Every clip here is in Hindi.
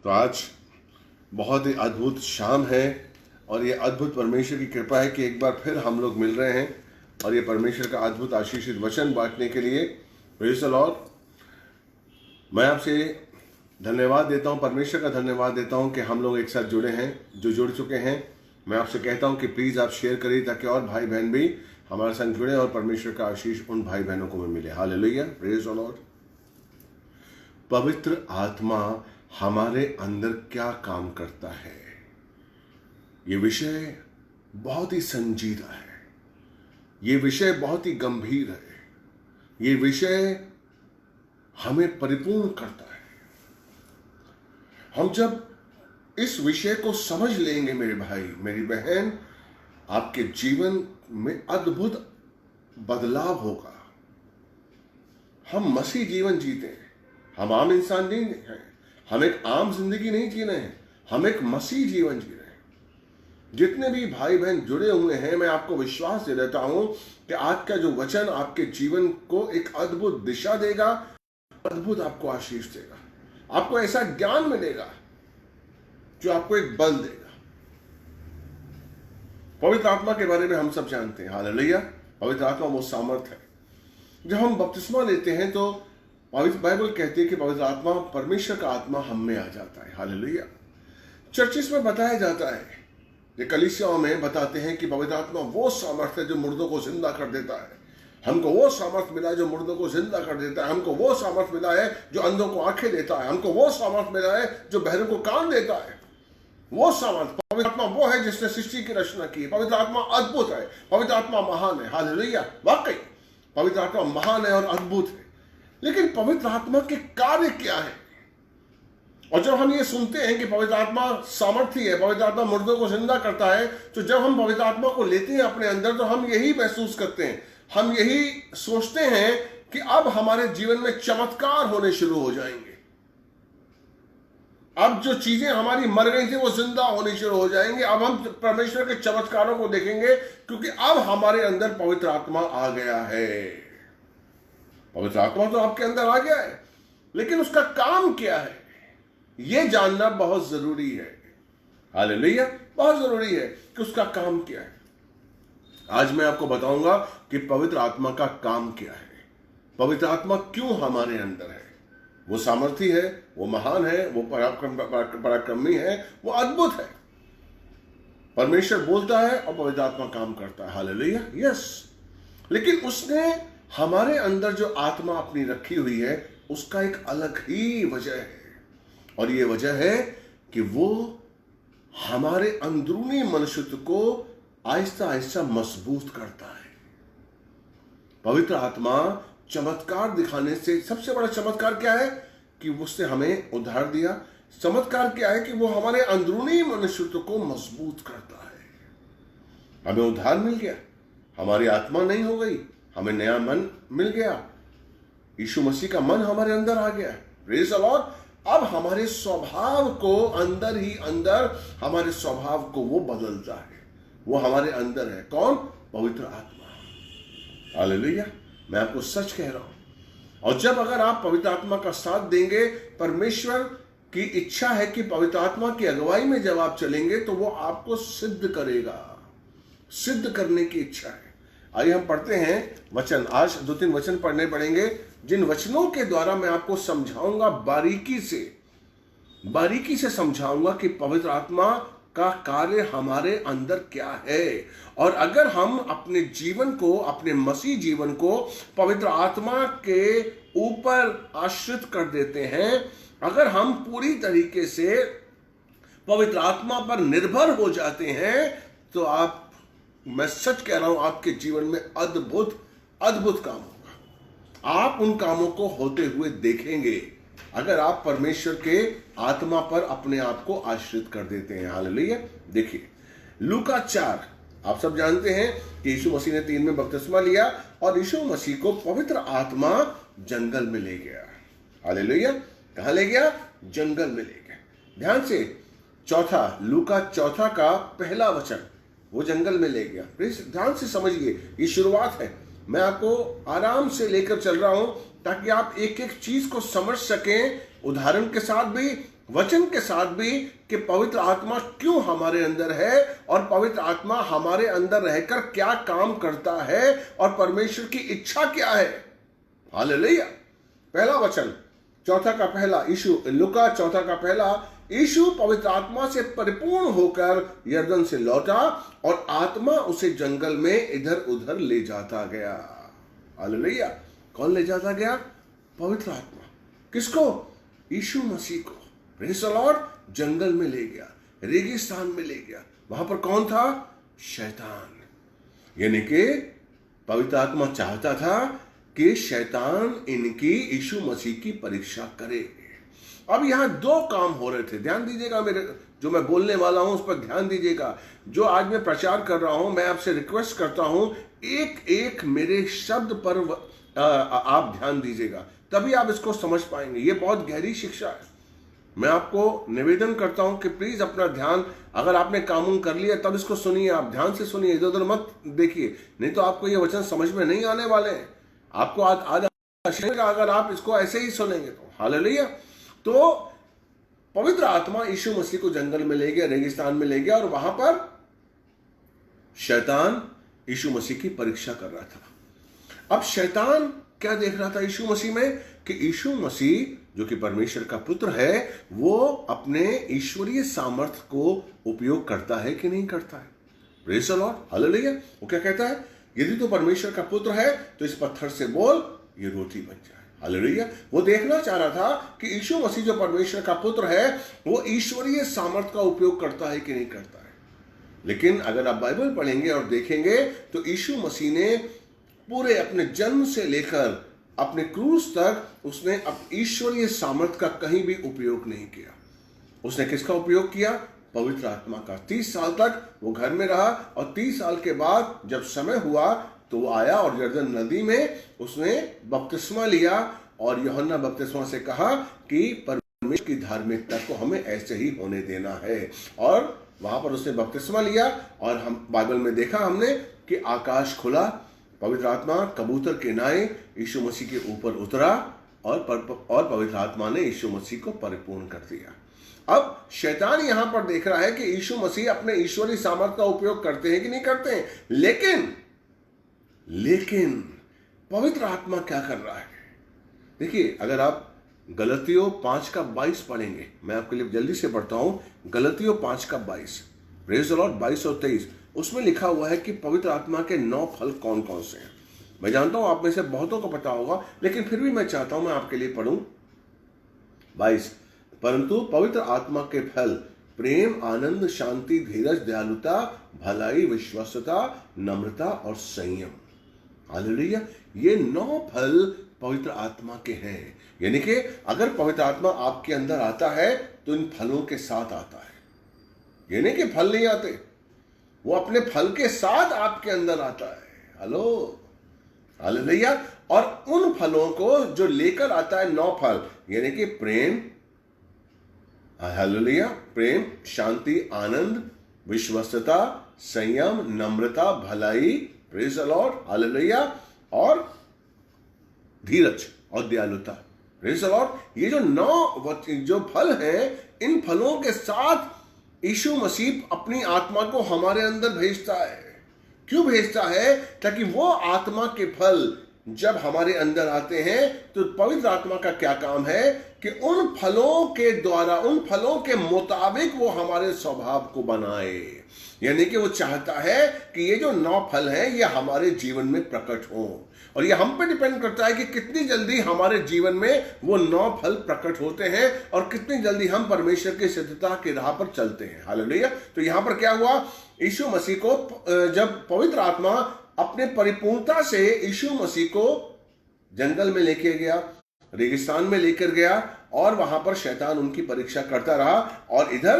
तो आज बहुत ही अद्भुत शाम है और ये अद्भुत परमेश्वर की कृपा है कि एक बार फिर हम लोग मिल रहे हैं और ये परमेश्वर का अद्भुत आशीषित वचन बांटने के लिए। Praise the Lord. मैं आपसे धन्यवाद देता हूँ, परमेश्वर का धन्यवाद देता हूँ कि हम लोग एक साथ जुड़े हैं, जो जुड़ चुके हैं। मैं आपसे कहता हूँ कि प्लीज़ आप शेयर करिए ताकि और भाई बहन भी हमारे साथ जुड़े और परमेश्वर का आशीष उन भाई बहनों को भी मिले। Hallelujah, praise the Lord. पवित्र आत्मा हमारे अंदर क्या काम करता है, ये विषय बहुत ही संजीदा है, ये विषय बहुत ही गंभीर है, ये विषय हमें परिपूर्ण करता है। हम जब इस विषय को समझ लेंगे मेरे भाई मेरी बहन, आपके जीवन में अद्भुत बदलाव होगा। हम मसीह जीवन जीते हैं, हम आम इंसान नहीं हैं, हम एक आम जिंदगी नहीं जी रहे हैं, हम एक मसीह जीवन जी रहे हैं। जितने भी भाई बहन जुड़े हुए हैं, मैं आपको विश्वास दे देता हूं कि आज का जो वचन आपके जीवन को एक अद्भुत दिशा देगा, अद्भुत आपको आशीष देगा, आपको ऐसा ज्ञान मिलेगा जो आपको एक बल देगा। पवित्र आत्मा के बारे में हम सब जानते हैं, हालेलुया। पवित्र आत्मा वो सामर्थ है। जब हम बपतिस्मा लेते हैं तो पवित्र बाइबल कहती है कि पवित्र आत्मा, परमेश्वर का आत्मा हम में आ जाता है, हालेलुया। चर्चिस में बताया जाता है, ये कलीसियाओं में बताते हैं कि पवित्र आत्मा वो सामर्थ है जो मुर्दों को जिंदा कर देता है। हमको वो सामर्थ मिला है जो मुर्दों को जिंदा कर देता है। हमको वो सामर्थ मिला है जो अंधों को आंखें देता है। हमको वो सामर्थ मिला है जो बहरों को कान देता है। वो सामर्थ पवित्र आत्मा वो है जिसने सृष्टि की रचना की। पवित्र आत्मा अद्भुत है, पवित्र आत्मा महान है, हालेलुया। वाकई पवित्र आत्मा महान है और अद्भुत है। लेकिन पवित्र आत्मा के कार्य क्या है? और जब हम ये सुनते हैं कि पवित्र आत्मा सामर्थी है, पवित्र आत्मा मुर्दों को जिंदा करता है, तो जब हम पवित्र आत्मा को लेते हैं अपने अंदर तो हम यही महसूस करते हैं, हम यही सोचते हैं कि अब हमारे जीवन में चमत्कार होने शुरू हो जाएंगे। अब जो चीजें हमारी मर गई थी वो जिंदा होनी शुरू हो जाएंगे। अब हम परमेश्वर के चमत्कारों को देखेंगे क्योंकि अब हमारे अंदर पवित्र आत्मा आ गया है। पवित्र आत्मा तो आपके अंदर आ गया है, लेकिन उसका काम क्या है यह जानना बहुत जरूरी है। हालेलुया, बहुत जरूरी है कि उसका काम क्या है। आज मैं आपको बताऊंगा कि पवित्र आत्मा का काम क्या है, पवित्र आत्मा क्यों हमारे अंदर है। वो सामर्थी है, वो महान है, वो पराक्रमी है, वो अद्भुत है। परमेश्वर बोलता है और पवित्र आत्मा काम करता है, हालेलुया, यस। लेकिन उसने हमारे अंदर जो आत्मा अपनी रखी हुई है उसका एक अलग ही वजह है, और ये वजह है कि वो हमारे अंदरूनी मनुष्यत्व को आहिस्ता आहिस्ता मजबूत करता है। पवित्र आत्मा चमत्कार दिखाने से, सबसे बड़ा चमत्कार क्या है कि उसने हमें उद्धार दिया। चमत्कार क्या है कि वो हमारे अंदरूनी मनुष्यत्व को मजबूत करता है। हमें उद्धार मिल गया, हमारी आत्मा नहीं हो गई, हमें नया मन मिल गया, यीशु मसीह का मन हमारे अंदर आ गया। Praise the Lord. अब हमारे स्वभाव को अंदर ही अंदर, हमारे स्वभाव को वो बदलता है। वो हमारे अंदर है। कौन? पवित्र आत्मा। हालेलुया, मैं आपको सच कह रहा हूं। और जब अगर आप पवित्र आत्मा का साथ देंगे, परमेश्वर की इच्छा है कि पवित्र आत्मा की अगुवाई में जब आप चलेंगे तो वो आपको सिद्ध करेगा, सिद्ध करने की इच्छा है। आइए हम पढ़ते हैं वचन। आज 2-3 वचन पढ़ने पड़ेंगे, जिन वचनों के द्वारा मैं आपको समझाऊंगा, बारीकी से समझाऊंगा कि पवित्र आत्मा का कार्य हमारे अंदर क्या है। और अगर हम अपने जीवन को, अपने मसीह जीवन को पवित्र आत्मा के ऊपर आश्रित कर देते हैं, अगर हम पूरी तरीके से पवित्र आत्मा पर निर्भर हो जाते हैं, तो आप, मैं सच कह रहा हूं, आपके जीवन में अद्भुत अद्भुत काम होगा। आप उन कामों को होते हुए देखेंगे अगर आप परमेश्वर के आत्मा पर अपने आप को आश्रित कर देते हैं। हालेलुया। देखिए लूका 4, आप सब जानते हैं कि यीशु मसीह ने 3 में बपतिस्मा लिया और यीशु मसीह को पवित्र आत्मा जंगल में ले गया। हालेलुया। कहां ले गया? जंगल में ले गया। ध्यान से, चौथा, लूका 4 का पहला वचन, वो जंगल में ले गया। ध्यान से समझिए, ये शुरुआत है। मैं आपको आराम से लेकर चल रहा हूं ताकि आप एक एक चीज को समझ सकें, उदाहरण के साथ भी, वचन के साथ भी कि पवित्र आत्मा क्यों हमारे अंदर है और पवित्र आत्मा हमारे अंदर रहकर क्या काम करता है और परमेश्वर की इच्छा क्या है। हालेलुया। पहला वचन, चौथा का पहला, यीशु, लूका चौथा का पहला, यीशु पवित्र आत्मा से परिपूर्ण होकर यरदन से लौटा और आत्मा उसे जंगल में इधर उधर ले जाता गया। हालेलुया। कौन ले जाता गया? पवित्र आत्मा। किसको? यीशु मसीह को। Praise the Lord. जंगल में ले गया, रेगिस्तान में ले गया। वहां पर कौन था? शैतान। यानी कि पवित्र आत्मा चाहता था कि शैतान इनकी यीशु मसीह की परीक्षा करे। अब यहां दो काम हो रहे थे। ध्यान दीजिएगा, मेरे जो मैं बोलने वाला हूं उस पर ध्यान दीजिएगा। जो आज मैं प्रचार कर रहा हूं, मैं आपसे रिक्वेस्ट करता हूं एक एक मेरे शब्द पर आप ध्यान दीजिएगा, तभी आप इसको समझ पाएंगे। ये बहुत गहरी शिक्षा है। मैं आपको निवेदन करता हूं कि प्लीज अपना ध्यान, अगर आपने कानून कर लिया तब इसको सुनिए, आप ध्यान से सुनिए, इधर उधर मत देखिए, नहीं तो आपको ये वचन समझ में नहीं आने वाले हैं। आपको आज अगर आप इसको ऐसे ही सुनेंगे तो। हालेलुया। तो पवित्र आत्मा यीशु मसीह को जंगल में ले गया, रेगिस्तान में ले गया, और वहां पर शैतान यीशु मसीह की परीक्षा कर रहा था। अब शैतान क्या देख रहा था यीशु मसीह में? कि यीशु मसीह जो कि परमेश्वर का पुत्र है, वो अपने ईश्वरीय सामर्थ्य को उपयोग करता है कि नहीं करता है। Praise the Lord. हालेलुया। वो क्या कहता है? यदि तो परमेश्वर का पुत्र है तो इस पत्थर से बोल ये रोटी बन जाए। हालेलुया। वो देखना चाह रहा था कि यीशु मसीह जो परमेश्वर का पुत्र है वो ईश्वरीय सामर्थ्य का उपयोग करता है कि नहीं करता है। लेकिन अगर आप बाइबल पढ़ेंगे और देखेंगे तो यीशु मसीह ने पूरे अपने जन्म से लेकर अपने क्रूस तक उसने ईश्वरीय सामर्थ्य का कहीं भी उपयोग नहीं किया। उसने किसका उपयोग किया? पवित्र आत्मा का। 30 साल तक वो घर में रहा और 30 साल के बाद जब समय हुआ तो वो आया और यरदन नदी में उसने बपतिस्मा लिया और यूहन्ना बपतिस्मा से कहा कि परमेश्वर की धार्मिकता को हमें ऐसे ही होने देना है। और वहां पर उसने बपतिस्मा लिया और हम बाइबल में देखा हमने कि आकाश खुला, पवित्र आत्मा कबूतर के नाए यीशु मसीह के ऊपर उतरा और पवित्र आत्मा ने यीशु मसीह को परिपूर्ण कर दिया। अब शैतान यहां पर देख रहा है कि यीशु मसीह अपने ईश्वरीय सामर्थ्य का उपयोग करते हैं कि नहीं करते हैं। लेकिन पवित्र आत्मा क्या कर रहा है? देखिए, अगर आप गलतियों 5:22 पढ़ेंगे, मैं आपके लिए जल्दी से पढ़ता हूं, गलतियों 5:22, प्रेज़ द लॉर्ड, 22 और 23, उसमें लिखा हुआ है कि पवित्र आत्मा के 9 फल कौन कौन से हैं। मैं जानता हूं आप में से बहुतों को पता होगा, लेकिन फिर भी मैं चाहता हूं मैं आपके लिए पढ़ूं। 22, परंतु पवित्र आत्मा के फल प्रेम, आनंद, शांति, धीरज, दयालुता, भलाई, विश्वासता, नम्रता और संयम। हालेलुया। ये 9 फल पवित्र आत्मा के हैं। यानी कि अगर पवित्र आत्मा आपके अंदर आता है तो इन फलों के साथ आता है। यानी कि फल नहीं आते, वो अपने फल के साथ आपके अंदर आता है। Hello, hallelujah. और उन फलों को जो लेकर आता है 9 फल, यानी कि प्रेम, हालेलुया, प्रेम, शांति, आनंद, विश्वस्तता, संयम, नम्रता, भलाई, प्रेज़ द लॉर्ड, हालेलुया, और धीरज और दयालुता, प्रेज़ द लॉर्ड। ये जो 9 जो फल हैं, इन फलों के साथ यीशु मसीह अपनी आत्मा को हमारे अंदर भेजता है। क्यों भेजता है? ताकि वो आत्मा के फल जब हमारे अंदर आते हैं तो पवित्र आत्मा का क्या काम है कि उन फलों के द्वारा, उन फलों के मुताबिक वो हमारे स्वभाव को बनाए। यानी कि वो चाहता है कि ये जो 9 फल हैं ये हमारे जीवन में प्रकट हों, और ये हम पे डिपेंड करता है कि कितनी जल्दी हमारे जीवन में वो 9 फल प्रकट होते हैं और कितनी जल्दी हम परमेश्वर की सिद्धता की राह पर चलते हैं। हालेलुया। तो यहां पर क्या हुआ? यीशु मसीह को जब पवित्र आत्मा अपने परिपूर्णता से यीशु मसीह को जंगल में लेके गया, रेगिस्तान में लेकर गया, और वहां पर शैतान उनकी परीक्षा करता रहा, और इधर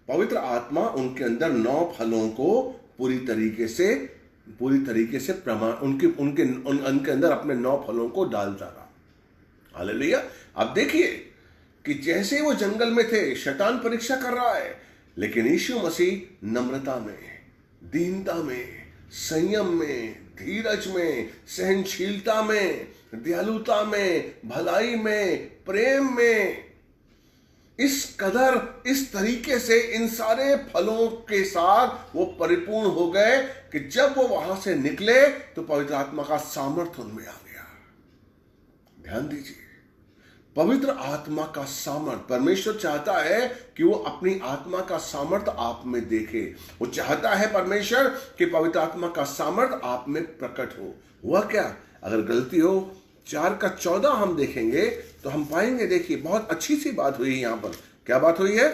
पवित्र आत्मा उनके अंदर 9 फलों को पूरी तरीके से प्रमाण उनके अंदर अपने 9 फलों को डालता रहा। हालेलुया। अब देखिए कि जैसे वो जंगल में थे, शैतान परीक्षा कर रहा है, लेकिन यीशु मसीह नम्रता में, दीनता में, संयम में, धीरज में, सहनशीलता में, दयालुता में, भलाई में, प्रेम में, इस कदर, इस तरीके से इन सारे फलों के साथ वो परिपूर्ण हो गए कि जब वो वहां से निकले तो पवित्र आत्मा का सामर्थ्य उनमें आ गया। ध्यान दीजिए, पवित्र आत्मा का सामर्थ, परमेश्वर चाहता है कि वो अपनी आत्मा का सामर्थ आप में देखे। वो चाहता है परमेश्वर कि पवित्र आत्मा का सामर्थ आप में प्रकट हो। हुआ क्या? अगर गलती हो 4:14 हम देखेंगे तो हम पाएंगे, देखिए बहुत अच्छी सी बात हुई यहां पर। क्या बात हुई है?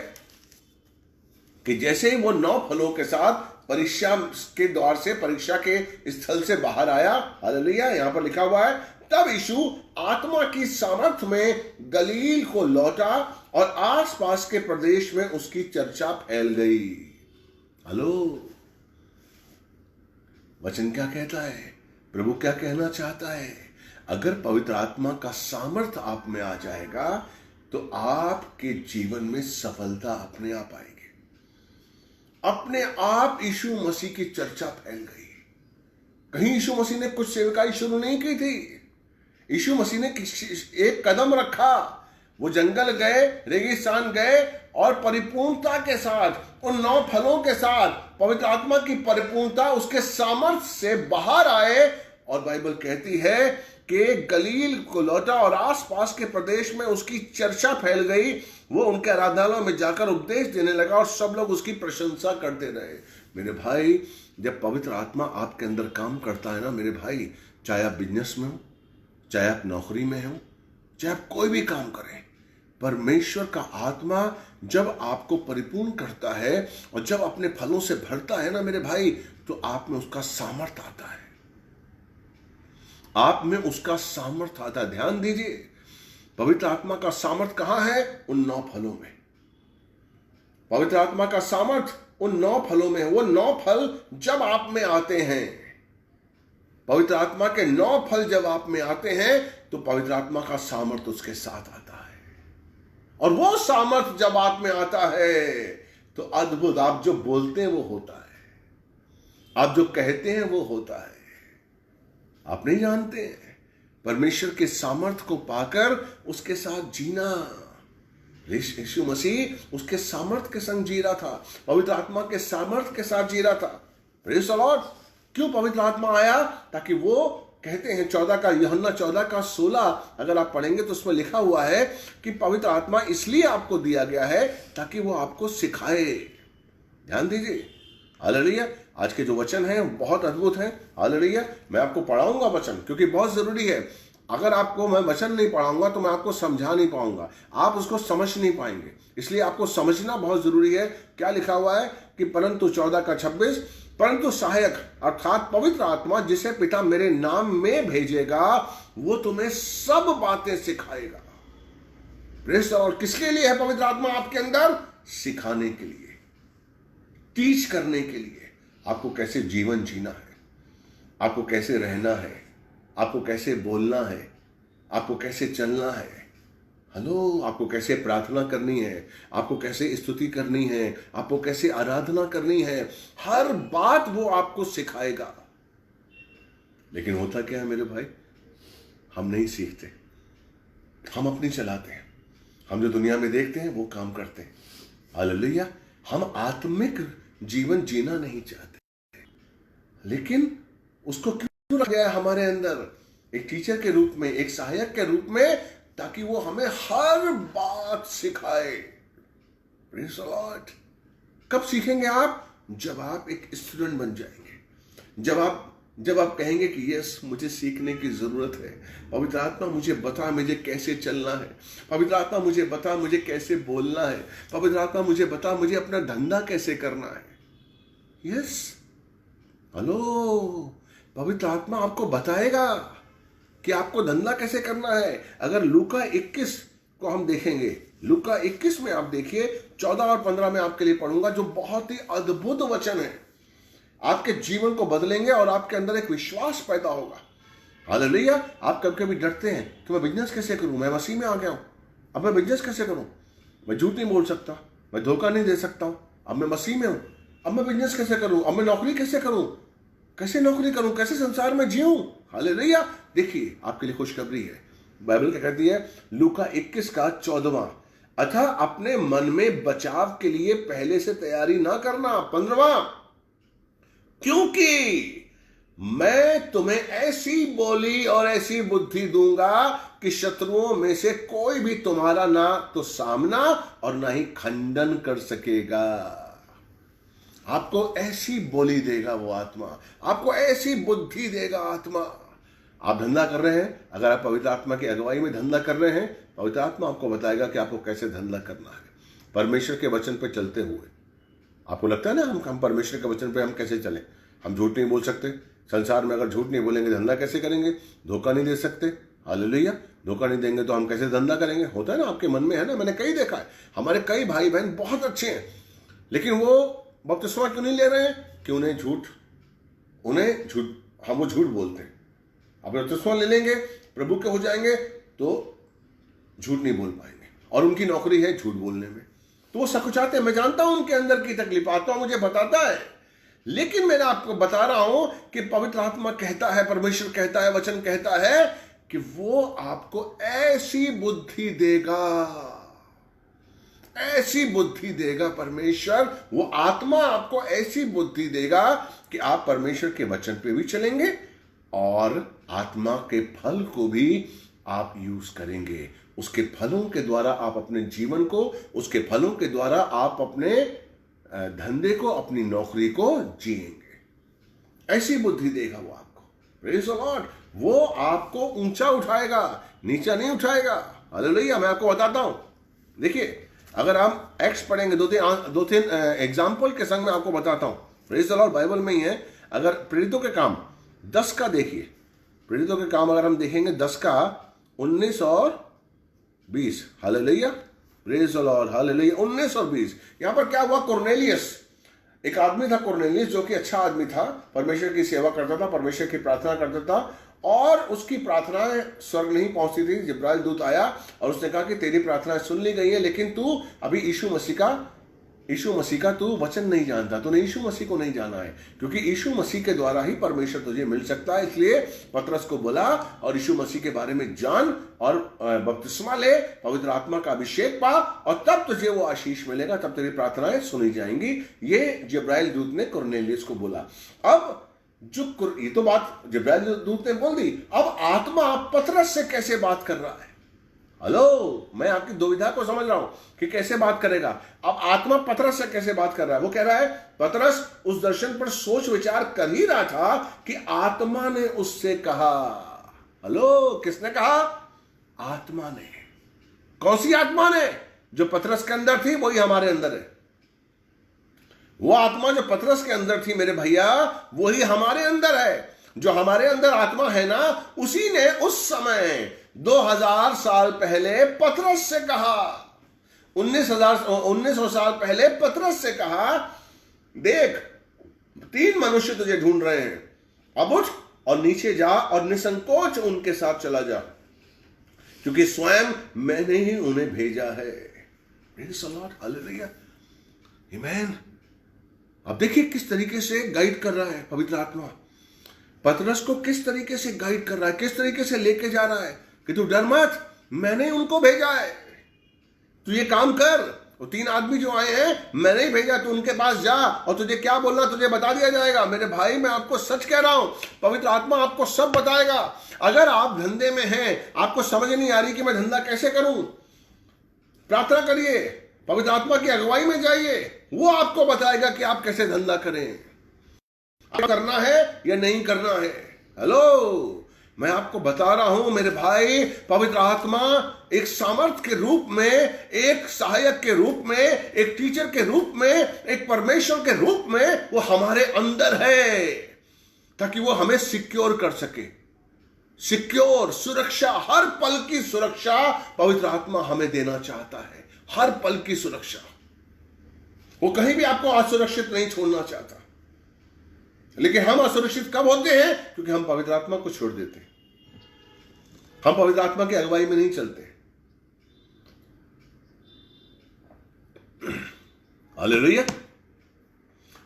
कि जैसे ही वो 9 फलों के साथ परीक्षा के द्वार से, परीक्षा के स्थल से बाहर आया, हालेलुया, यहां पर लिखा हुआ है, तब यीशु आत्मा की सामर्थ्य में गलील को लौटा और आसपास के प्रदेश में उसकी चर्चा फैल गई। हेलो, वचन क्या कहता है? प्रभु क्या कहना चाहता है? अगर पवित्र आत्मा का सामर्थ्य आप में आ जाएगा तो आपके जीवन में सफलता अपने आप आएगी। अपने आप यीशु मसीह की चर्चा फैल गई। कहीं यीशु मसीह ने कुछ सेवकाई शुरू नहीं की थी। यीशु मसीह ने एक कदम रखा, वो जंगल गए, रेगिस्तान गए और परिपूर्णता के साथ, उन 9 फलों के साथ, पवित्र आत्मा की परिपूर्णता उसके सामर्थ्य से बाहर आए। और बाइबल कहती है कि गलील को लौटा और आसपास के प्रदेश में उसकी चर्चा फैल गई। वो उनके आराधनालयों में जाकर उपदेश देने लगा और सब लोग उसकी प्रशंसा करते रहे। मेरे भाई, जब पवित्र आत्मा आपके अंदर काम करता है ना मेरे भाई, चाहे आप बिजनेस में हो, चाहे आप नौकरी में हो, चाहे आप कोई भी काम करें, परमेश्वर का आत्मा जब आपको परिपूर्ण करता है और जब अपने फलों से भरता है ना मेरे भाई, तो आप में उसका सामर्थ्य आता है। आप में उसका सामर्थ्य आता है। ध्यान दीजिए, पवित्र आत्मा का सामर्थ्य कहां है? उन 9 फलों में। पवित्र आत्मा का सामर्थ्य उन 9 फलों में है। वो 9 फल जब आप में आते हैं, पवित्र आत्मा के 9 फल जब आप में आते हैं तो पवित्र आत्मा का सामर्थ्य उसके साथ आता है। और वो सामर्थ्य जब आप में आता है तो अद्भुत, आप जो बोलते हैं वो होता है, आप जो कहते हैं वो होता है। आप नहीं जानते, परमेश्वर के सामर्थ्य को पाकर उसके साथ जीना। यीशु मसीह उसके सामर्थ्य के संग जी रहा था, पवित्र आत्मा के सामर्थ्य के साथ जी रहा था। Praise the Lord. क्यों पवित्र आत्मा आया? ताकि वो, कहते हैं यूहन्ना 14:16 अगर आप पढ़ेंगे तो उसमें लिखा हुआ है कि पवित्र आत्मा इसलिए आपको दिया गया है ताकि वो आपको सिखाए। ध्यान दीजिए, हालेलुया। आज के जो वचन हैं बहुत अद्भुत हैं, हालेलुया। मैं आपको पढ़ाऊंगा वचन, क्योंकि बहुत जरूरी है। अगर आपको मैं वचन नहीं पढ़ाऊंगा तो मैं आपको समझा नहीं पाऊंगा, आप उसको समझ नहीं पाएंगे। इसलिए आपको समझना बहुत जरूरी है। क्या लिखा हुआ है कि परंतु 14:26, परंतु सहायक अर्थात पवित्र आत्मा जिसे पिता मेरे नाम में भेजेगा वो तुम्हें सब बातें सिखाएगा। Praise the Lord. किसके लिए है पवित्र आत्मा आपके अंदर? सिखाने के लिए, टीच करने के लिए। आपको कैसे जीवन जीना है, आपको कैसे रहना है, आपको कैसे बोलना है, आपको कैसे चलना है। हेलो, आपको कैसे प्रार्थना करनी है, आपको कैसे स्तुति करनी है, आपको कैसे आराधना करनी है, हर बात वो आपको सिखाएगा। लेकिन होता क्या है मेरे भाई, हम नहीं सीखते, हम अपनी चलाते हैं। हम जो दुनिया में देखते हैं वो काम करते हैं। हालेलुया। हम आत्मिक जीवन जीना नहीं चाहते, लेकिन उसको क्यों रखा गया है हमारे अंदर? एक टीचर के रूप में, एक सहायक के रूप में, ताकि वो हमें हर बात सिखाए। Praise the Lord. कब सीखेंगे आप? जब आप एक स्टूडेंट बन जाएंगे, जब आप कहेंगे कि यस, मुझे सीखने की जरूरत है। पवित्र आत्मा मुझे बता मुझे कैसे चलना है, पवित्र आत्मा मुझे बता मुझे कैसे बोलना है, पवित्र आत्मा मुझे बता मुझे अपना धंधा कैसे करना है। यस, हेलो, पवित्र आत्मा आपको बताएगा कि आपको धंधा कैसे करना है। अगर लूका 21 को हम देखेंगे, लूका 21 में आप देखिए, 14 और 15 में आपके लिए पढ़ूंगा, जो बहुत ही अद्भुत वचन है, आपके जीवन को बदलेंगे और आपके अंदर एक विश्वास पैदा होगा। हालेलुया। आप कभी कभी डरते हैं कि मैं बिजनेस कैसे करूं, मैं मसीह में आ गया हूं, अब मैं बिजनेस कैसे करूं, मैं झूठ नहीं बोल सकता, मैं धोखा नहीं दे सकता हूं, अब मैं मसीह में हूं, अब मैं बिजनेस कैसे करूं, अब मैं नौकरी कैसे करूं, कैसे नौकरी करूं, कैसे संसार में जीऊं। हालेलुया। देखिए, आपके लिए खुशखबरी है। बाइबल क्या कहती है? लूका 21 का 14वां, अतः अपने मन में बचाव के लिए पहले से तैयारी ना करना। 15वां, क्योंकि मैं तुम्हें ऐसी बोली और ऐसी बुद्धि दूंगा कि शत्रुओं में से कोई भी तुम्हारा ना तो सामना और ना ही खंडन कर सकेगा। आपको ऐसी बोली देगा वो आत्मा, आपको ऐसी बुद्धि देगा आत्मा। आप धंधा कर रहे हैं, अगर आप पवित्र आत्मा की अगुवाई में धंधा कर रहे हैं, पवित्र आत्मा आपको बताएगा कि आपको कैसे धंधा करना है परमेश्वर के वचन पे चलते हुए। आपको लगता है ना हम परमेश्वर के वचन पे हम कैसे चलें? हम झूठ नहीं बोल सकते। संसार में अगर झूठ नहीं बोलेंगे धंधा कैसे करेंगे? धोखा नहीं दे सकते। हालेलुया। धोखा नहीं देंगे तो हम कैसे धंधा करेंगे? होता है ना, आपके मन में है ना। मैंने कई देखा है, हमारे कई भाई बहन बहुत अच्छे हैं, लेकिन वो बपतिस्मा क्यों नहीं ले रहे हैं? कि उन्हें झूठ हम वो झूठ बोलते हैं। अब बपतिस्मा ले लेंगे, प्रभु के हो जाएंगे, तो झूठ नहीं बोल पाएंगे, और उनकी नौकरी है झूठ बोलने में, तो वो सकुचाते हैं। मैं जानता हूं उनके अंदर की तकलीफ, आत्मा मुझे बताता है, लेकिन मैं आपको बता रहा हूं कि पवित्र आत्मा कहता है, परमेश्वर कहता है, वचन कहता है कि वो आपको ऐसी बुद्धि देगा, ऐसी बुद्धि देगा परमेश्वर। वो आत्मा आपको ऐसी बुद्धि देगा कि आप परमेश्वर के वचन पे भी चलेंगे और आत्मा के फल को भी आप यूज करेंगे। उसके फलों के द्वारा आप अपने जीवन को, उसके फलों के द्वारा आप अपने धंधे को, अपनी नौकरी को जिएंगे। ऐसी बुद्धि देगा वो आपको। Praise the Lord. वो आपको ऊंचा उठाएगा, नीचा नहीं उठाएगा। हालेलुया। मैं आपको बताता हूं, देखिए, अगर हम एक्स पढ़ेंगे, दो तीन एग्जाम्पल के संग मैं आपको बताता हूं। प्रेज़ द लॉर्ड, बाइबल में ही है। अगर प्रेरितों के काम 10 का देखिए, प्रेरितों के काम अगर हम देखेंगे 10 का 19 और 20। Hallelujah. Praise the Lord. Hallelujah. 19 और 20। यहां पर क्या हुआ? कुरनेलियस, एक आदमी था कुरनेलियस, जो कि अच्छा आदमी था, परमेश्वर की सेवा करता था, परमेश्वर की प्रार्थना करता था, और उसकी प्रार्थनाएं स्वर्ग नहीं पहुंचती थी। जिब्राइल दूत आया और उसने कहा कि तेरी प्रार्थनाएं सुन ली गई है, लेकिन तू अभी यीशु मसीह का तू वचन नहीं जानता, तूने यीशु मसीह को नहीं जाना है, क्योंकि यीशु मसीह के द्वारा ही परमेश्वर तुझे मिल सकता है। इसलिए पतरस को बोला और यीशु मसीह के बारे में जान और बपतिस्मा ले, पवित्र आत्मा का अभिषेक पा, और तब तुझे वो आशीष मिलेगा, तब तेरी प्रार्थनाएं सुनी जाएंगी। ये जिब्राइल दूत ने कुरनेलियस को बोला। अब ये तो बात जिब्राइल दूत ने बोल दी। अब आत्मा पतरस से कैसे बात कर रहा है? हेलो, मैं आपकी दुविधा को समझ रहा हूं कि कैसे बात करेगा। अब आत्मा पतरस से कैसे बात कर रहा है? वो कह रहा है, पतरस उस दर्शन पर सोच विचार कर ही रहा था कि आत्मा ने उससे कहा। हेलो, किसने कहा? आत्मा ने। कौन सी आत्मा ने? जो पतरस के अंदर थी वही हमारे अंदर है। वो आत्मा जो पतरस के अंदर थी मेरे भैया, वही हमारे अंदर है। जो हमारे अंदर आत्मा है ना, उसी ने उस समय 2000 साल पहले पतरस से कहा, 1900 साल पहले पतरस से कहा, देख 3 मनुष्य तुझे ढूंढ रहे हैं, अब उठ और नीचे जा और निसंकोच उनके साथ चला जा, क्योंकि स्वयं मैंने ही उन्हें भेजा है। हालेलुया। आमीन। अब देखिए किस तरीके से गाइड कर रहा है पवित्र आत्मा, पतरस को किस तरीके से गाइड कर रहा है, किस तरीके से लेके जा रहा है कि तू डर मत, मैंने उनको भेजा है, तू ये काम कर। वो 3 आदमी जो आए हैं मैंने ही भेजा, तू उनके पास जा और तुझे क्या बोलना तुझे बता दिया जाएगा। मेरे भाई, मैं आपको सच कह रहा हूं, पवित्र आत्मा आपको सब बताएगा। अगर आप धंधे में हैं, आपको समझ नहीं आ रही कि मैं धंधा कैसे करूं, प्रार्थना करिए, पवित्र आत्मा की अगुवाई में जाइए, वो आपको बताएगा कि आप कैसे धंधा करें, करना है या नहीं करना है। हेलो, मैं आपको बता रहा हूं मेरे भाई, पवित्र आत्मा एक सामर्थ के रूप में, एक सहायक के रूप में, एक टीचर के रूप में, एक परमेश्वर के रूप में वो हमारे अंदर है, ताकि वो हमें सिक्योर कर सके। सिक्योर, सुरक्षा, हर पल की सुरक्षा पवित्र आत्मा हमें देना चाहता है, हर पल की सुरक्षा। वो कहीं भी आपको असुरक्षित नहीं छोड़ना चाहता, लेकिन हम असुरक्षित कब होते हैं? क्योंकि हम पवित्र आत्मा को छोड़ देते हैं, हम पवित्र आत्मा की अगुवाई में नहीं चलते। हालेलुया।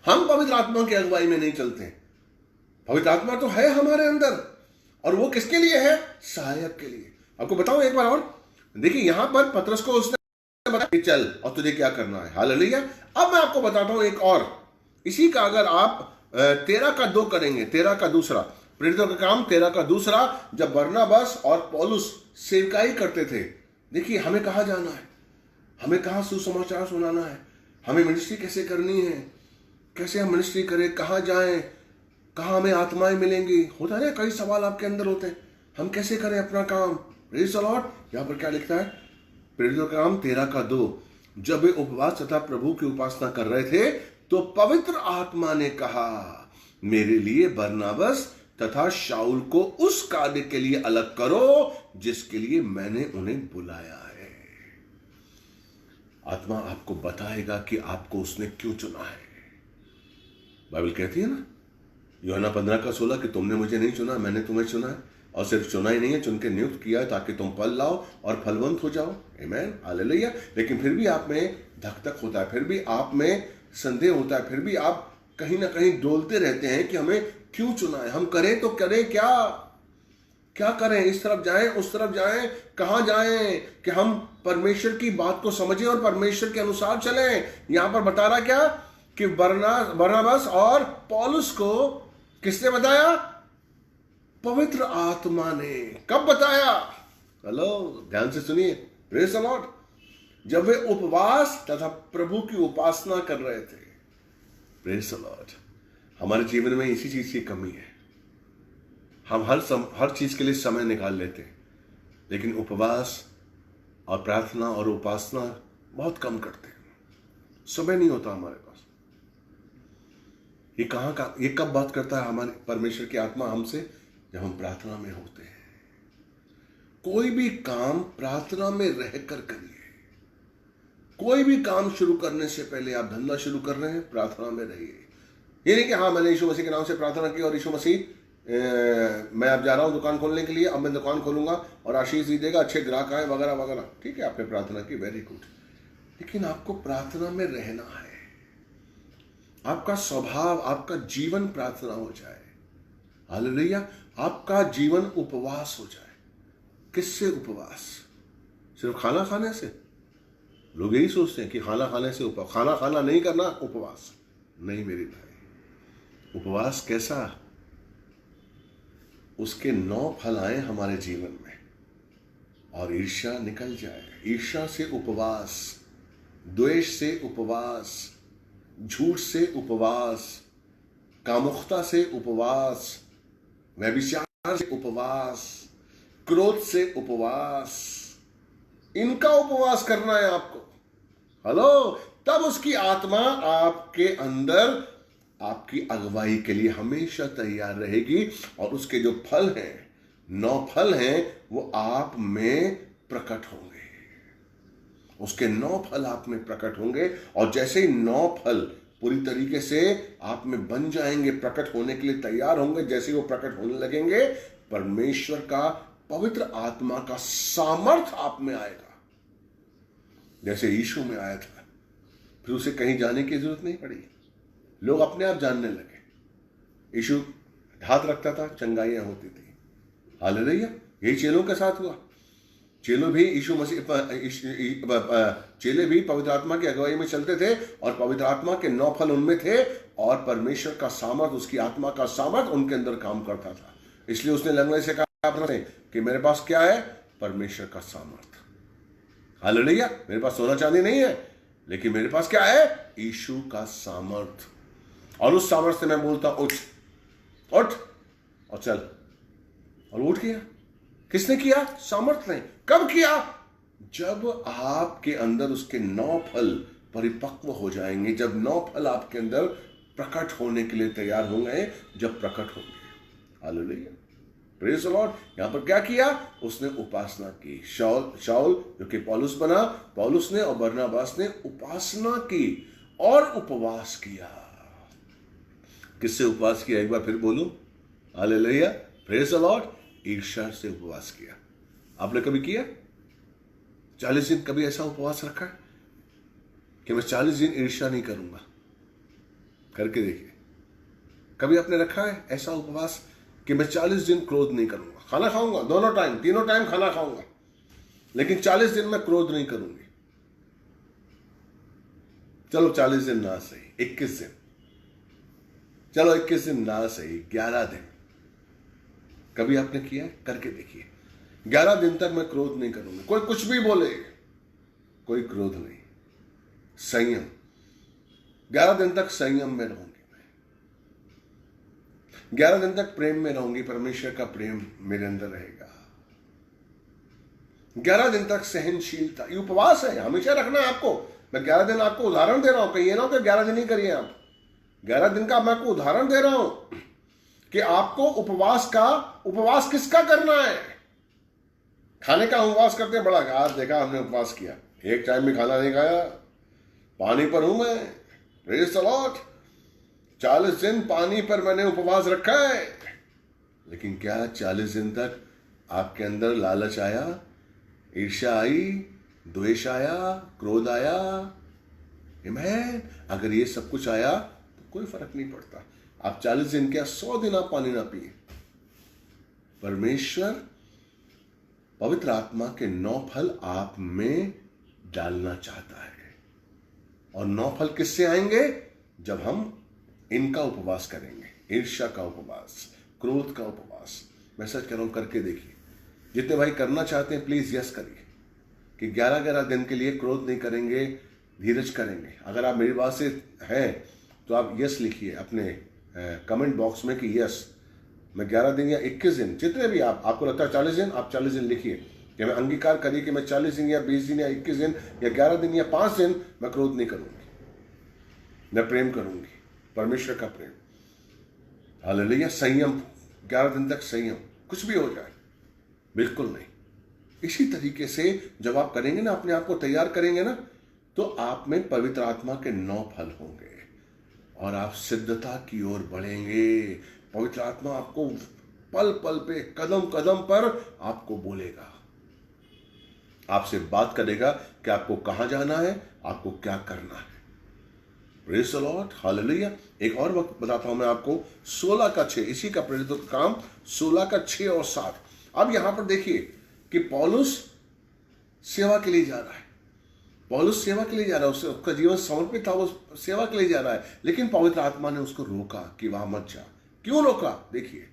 हम पवित्र आत्मा की अगुवाई में नहीं चलते। पवित्र आत्मा तो है हमारे अंदर, और वो किसके लिए है? सहायक के लिए। आपको बताऊं एक बार और, देखिए यहां पर पतरस को उसने बता कि चल और तुझे क्या करना है। हालेलुया। अब मैं आपको बताता हूं एक और, इसी का अगर आप 13 का 2 करेंगे, 13 का दूसरा, प्रेरितों का काम 13 का दूसरा, जब बरनबास और पौलुस सेवकाई करते थे। देखिए हमें कहाँ जाना है, हमें कहाँ सुसमाचार सुनाना है, हमें मिनिस्ट्री कैसे करनी है, कैसे हम मिनिस्ट्री करें, कहाँ जाएं, कहाँ हमें आत्माएं मिलेंगी। होता है कई सवाल आपके अंदर होते हैं, हम कैसे करें अपना काम। Praise the Lord. यहां पर क्या लिखता है, प्रेरितों का काम 13 का 2, जब वे उपवास तथा प्रभु की उपासना कर रहे थे तो पवित्र आत्मा ने कहा, मेरे लिए बरनबास तथा शाऊल को उस कार्य के लिए अलग करो जिसके लिए मैंने उन्हें बुलाया है। आत्मा आपको बताएगा कि आपको उसने क्यों चुना है। बाइबल कहती है ना यूहन्ना 15 का 16 कि तुमने मुझे नहीं चुना, मैंने तुम्हें चुना है, और सिर्फ चुना ही नहीं है, चुन के नियुक्त किया है ताकि तुम फल लाओ और फलवंत हो जाओ। आमीन, हालेलुया। लेकिन फिर भी आप में धक धक होता है, फिर भी आप में संदेह होता है, फिर भी आप कहीं ना कहीं डोलते रहते हैं कि हमें क्यों चुना है, हम करें तो करें क्या, क्या करें, इस तरफ जाएं उस तरफ जाएं, कहां जाएं कि हम परमेश्वर की बात को समझें और परमेश्वर के अनुसार चलें। यहां पर बता रहा क्या कि बरनबास और पौलुस को किसने बताया, पवित्र आत्मा ने। कब बताया, हेलो ध्यान से सुनिए, प्रेज़ द लॉर्ड। जब वे उपवास तथा प्रभु की उपासना कर रहे थे। Praise the Lord. हमारे जीवन में इसी चीज की कमी है, हम हर चीज के लिए समय निकाल लेते हैं, लेकिन उपवास और प्रार्थना और उपासना बहुत कम करते हैं, समय नहीं होता हमारे पास। ये कहां का, ये कब बात करता है हमारे परमेश्वर की आत्मा हमसे, जब हम प्रार्थना में होते हैं। कोई भी काम प्रार्थना में रहकर करिए। कोई भी काम शुरू करने से पहले, आप धंधा शुरू कर रहे हैं, प्रार्थना में रहिए। ये नहीं कि हाँ मैंने यीशु मसीह के नाम से प्रार्थना की और यीशु मसीह मैं अब जा रहा हूं दुकान खोलने के लिए, अब मैं दुकान खोलूंगा और आशीष ही देगा, अच्छे ग्राहक आए वगैरह वगैरह। ठीक है, आपने प्रार्थना की, वेरी गुड, लेकिन आपको प्रार्थना में रहना है। आपका स्वभाव, आपका जीवन प्रार्थना हो जाए। हालेलुया। आपका जीवन उपवास हो जाए। किससे उपवास? सिर्फ खाना खाने से? लोग यही सोचते हैं कि खाना खाने से उपवास, खाना खाना नहीं करना उपवास नहीं मेरे भाई। उपवास कैसा? उसके 9 फल आए हमारे जीवन में और ईर्ष्या निकल जाए। ईर्ष्या से उपवास, द्वेष से उपवास, झूठ से उपवास, कामुकता से उपवास, व्यभिचार से उपवास, क्रोध से उपवास, इनका उपवास करना है आपको। हेलो, तब उसकी आत्मा आपके अंदर आपकी अगुवाई के लिए हमेशा तैयार रहेगी और उसके जो फल हैं, 9 फल हैं, वो आप में प्रकट होंगे। उसके 9 फल आप में प्रकट होंगे और जैसे ही 9 फल पूरी तरीके से आप में बन जाएंगे, प्रकट होने के लिए तैयार होंगे, जैसे वो प्रकट होने लगेंगे, परमेश्वर का पवित्र आत्मा का सामर्थ आप में आएगा, जैसे यीशु में आया था। फिर उसे कहीं जाने की जरूरत नहीं पड़ी, लोग अपने आप जानने लगे। यीशु हाथ रखता था, चंगाइयां होती थी। हालेलुया। यही चेलों के साथ हुआ। चेलों भी यीशु मसीह, चेले भी पवित्र आत्मा की अगुवाई में चलते थे और पवित्र आत्मा के 9 फल उनमें थे और परमेश्वर का सामर्थ, उसकी आत्मा का सामर्थ उनके अंदर काम करता था। इसलिए उसने लंगड़े से कहा कि मेरे पास क्या है? परमेश्वर का सामर्थ। हालेलुया। मेरे पास सोना चांदी नहीं है, लेकिन मेरे पास क्या है? यीशु का सामर्थ। और उस सामर्थ से मैं बोलता उठ उठ और चल, और उठ गया। किसने किया? सामर्थ ने। कब किया? जब आपके अंदर उसके 9 फल परिपक्व हो जाएंगे, जब 9 फल आपके अंदर प्रकट होने के लिए तैयार होंगे, जब प्रकट होंगे। Hallelujah, praise the Lord. यहां पर क्या किया? उसने उपासना की। शाऊल जो कि पौलुस बना, पौलुस ने और बरनबास ने उपासना की और उपवास किया। किससे उपवास किया? एक बार फिर बोलूं, हालेलुया, प्रेज़ द लॉर्ड। ईर्ष्या से उपवास किया। आपने कभी किया? 40 दिन कभी ऐसा उपवास रखा है कि मैं 40 दिन ईर्ष्या नहीं करूंगा? करके देखिए। कभी आपने रखा है ऐसा उपवास कि मैं 40 दिन क्रोध नहीं करूंगा? खाना खाऊंगा दोनों टाइम, तीनों टाइम खाना खाऊंगा, लेकिन 40 दिन में क्रोध नहीं करूंगी। चलो 40 दिन ना सही, 21 दिन, चलो 21 दिन ना सही, 11 दिन। कभी आपने किया है? करके देखिए। 11 दिन तक मैं क्रोध नहीं करूंगा, कोई कुछ भी बोले, कोई क्रोध नहीं, संयम। 11 दिन तक संयम में रहूंगी मैं, 11 दिन तक प्रेम में रहूंगी, परमेश्वर का प्रेम मेरे अंदर रहेगा। 11 दिन तक सहनशीलता, ये उपवास है, हमेशा रखना है आपको। मैं 11 दिन आपको उदाहरण दे रहा हूं, कहिए ना कि 11 दिन ही करिए आप। 11 दिन का मैं आपको उदाहरण दे रहा हूं कि आपको उपवास किसका करना है? खाने का उपवास करते हैं, बड़ा आज देखा हमने उपवास किया, एक टाइम भी खाना नहीं खाया, पानी पर हूं मैं, प्रेज़ द लॉर्ड। 40 दिन पानी पर मैंने उपवास रखा है। लेकिन क्या 40 दिन तक आपके अंदर लालच आया, ईर्ष्या आई, द्वेष आया, क्रोध आया? आमीन। अगर ये सब कुछ आया तो कोई फर्क नहीं पड़ता। आप 40 दिन क्या 100 दिन आप पानी ना पिए। परमेश्वर पवित्र आत्मा के 9 फल आप में डालना चाहता है। और 9 फल किससे आएंगे? जब हम इनका उपवास करेंगे, ईर्ष्या का उपवास, क्रोध का उपवास। मैं सच कह रहा हूं, करके देखिए। जितने भाई करना चाहते हैं प्लीज यस करिए कि 11-11 दिन के लिए क्रोध नहीं करेंगे, धीरज करेंगे। अगर आप मेरी बात से हैं तो आप यस लिखिए अपने कमेंट बॉक्स में कि यस, मैं 11 दिन या 21 दिन, जितने भी आपको लगता है 40 दिन, आप 40 दिन लिखिए कि मैं अंगीकार करिए कि मैं 40 दिन या 20 दिन या 21 दिन या 11 दिन या 5 दिन मैं क्रोध नहीं करूंगी, मैं प्रेम करूंगी, परमेश्वर का प्रेम। हालेलुया। संयम, 11 दिन तक संयम, कुछ भी हो जाए, बिल्कुल नहीं। इसी तरीके से जब आप करेंगे ना, अपने आप को तैयार करेंगे ना, तो आप में पवित्र आत्मा के 9 फल होंगे और आप सिद्धता की ओर बढ़ेंगे। पवित्र आत्मा आपको पल पल पे, कदम कदम पर आपको बोलेगा, आपसे बात करेगा कि आपको कहां जाना है, आपको क्या करना है। Praise the Lord, hallelujah. एक और वक्त बताता हूं मैं आपको, 16 का 6, इसी का प्रेरित काम 16 का 6 और 7। अब यहां पर देखिए कि पौलुस सेवा के लिए जा रहा है। पौलुस सेवा के लिए जा रहा है, उसका जीवन समर्पित था, वो सेवा के लिए जा रहा है। लेकिन पवित्र आत्मा ने उसको रोका कि वहां मत जा। क्यों रोका? देखिए,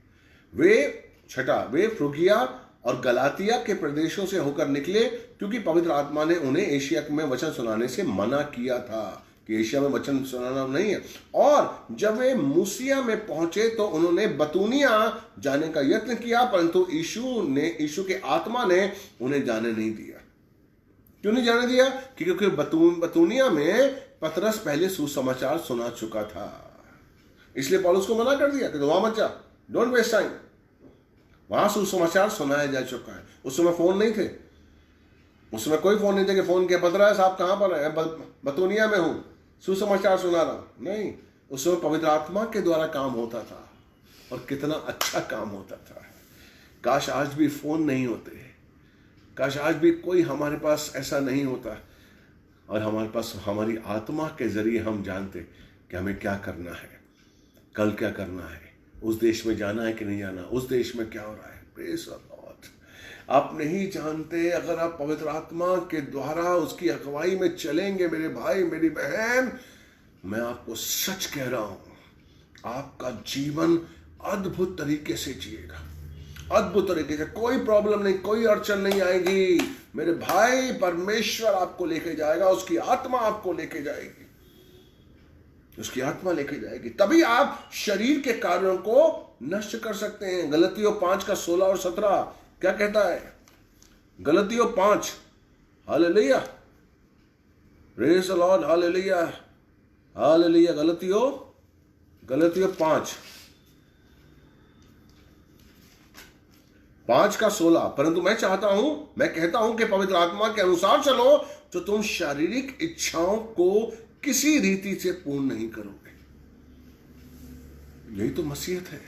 वे फ्रुगिया और गलातिया के प्रदेशों से होकर निकले, क्योंकि पवित्र आत्मा ने उन्हें एशिया में वचन सुनाने से मना किया था कि एशिया में वचन सुनाना नहीं है। और जब वे मूसिया में पहुंचे तो उन्होंने बतूनिया जाने का यत्न किया, परंतु यीशु के आत्मा ने उन्हें जाने नहीं दिया। क्यों नहीं जाने दिया? क्योंकि बतूनिया में पतरस पहले सुसमाचार सुना चुका था, इसलिए पौलुस को मना कर दिया कि वहां मत जा, डोंट वेस्ट टाइम। वहां सुसमाचार सुनाया जा चुका है। उस समय फोन नहीं थे, उस समय कोई फोन नहीं थे कि फोन किया, पतरस आप कहां पर है? बतूनिया में हूं, सुसमाचार सुना रहा हूं। नहीं, उस समय पवित्र आत्मा के द्वारा काम होता था, और कितना अच्छा काम होता था। काश आज भी फोन नहीं होते, काश आज भी कोई हमारे पास ऐसा नहीं होता, और हमारे पास हमारी आत्मा के जरिए हम जानते कि हमें क्या करना है, कल क्या करना है, उस देश में जाना है कि नहीं जाना, उस देश में क्या हो रहा है। Praise the Lord. आप नहीं जानते, अगर आप पवित्र आत्मा के द्वारा उसकी अगुवाई में चलेंगे, मेरे भाई मेरी बहन, मैं आपको सच कह रहा हूं, आपका जीवन अद्भुत तरीके से जिएगा, अद्भुत तरीके से। कोई प्रॉब्लम नहीं, कोई अड़चन नहीं आएगी मेरे भाई। परमेश्वर आपको लेके जाएगा, उसकी आत्मा आपको लेके जाएगी, उसकी आत्मा लेके जाएगी। तभी आप शरीर के कार्यों को नष्ट कर सकते हैं। गलतियों 5 का 16 और 17 क्या कहता है? गलतियों 5, hallelujah, praise the Lord, hallelujah, hallelujah. गलतियों 5 का 16। परंतु मैं कहता हूं कि पवित्र आत्मा के अनुसार चलो तो तुम शारीरिक इच्छाओं को किसी रीति से पूर्ण नहीं करोगे। यही तो मसीहत है।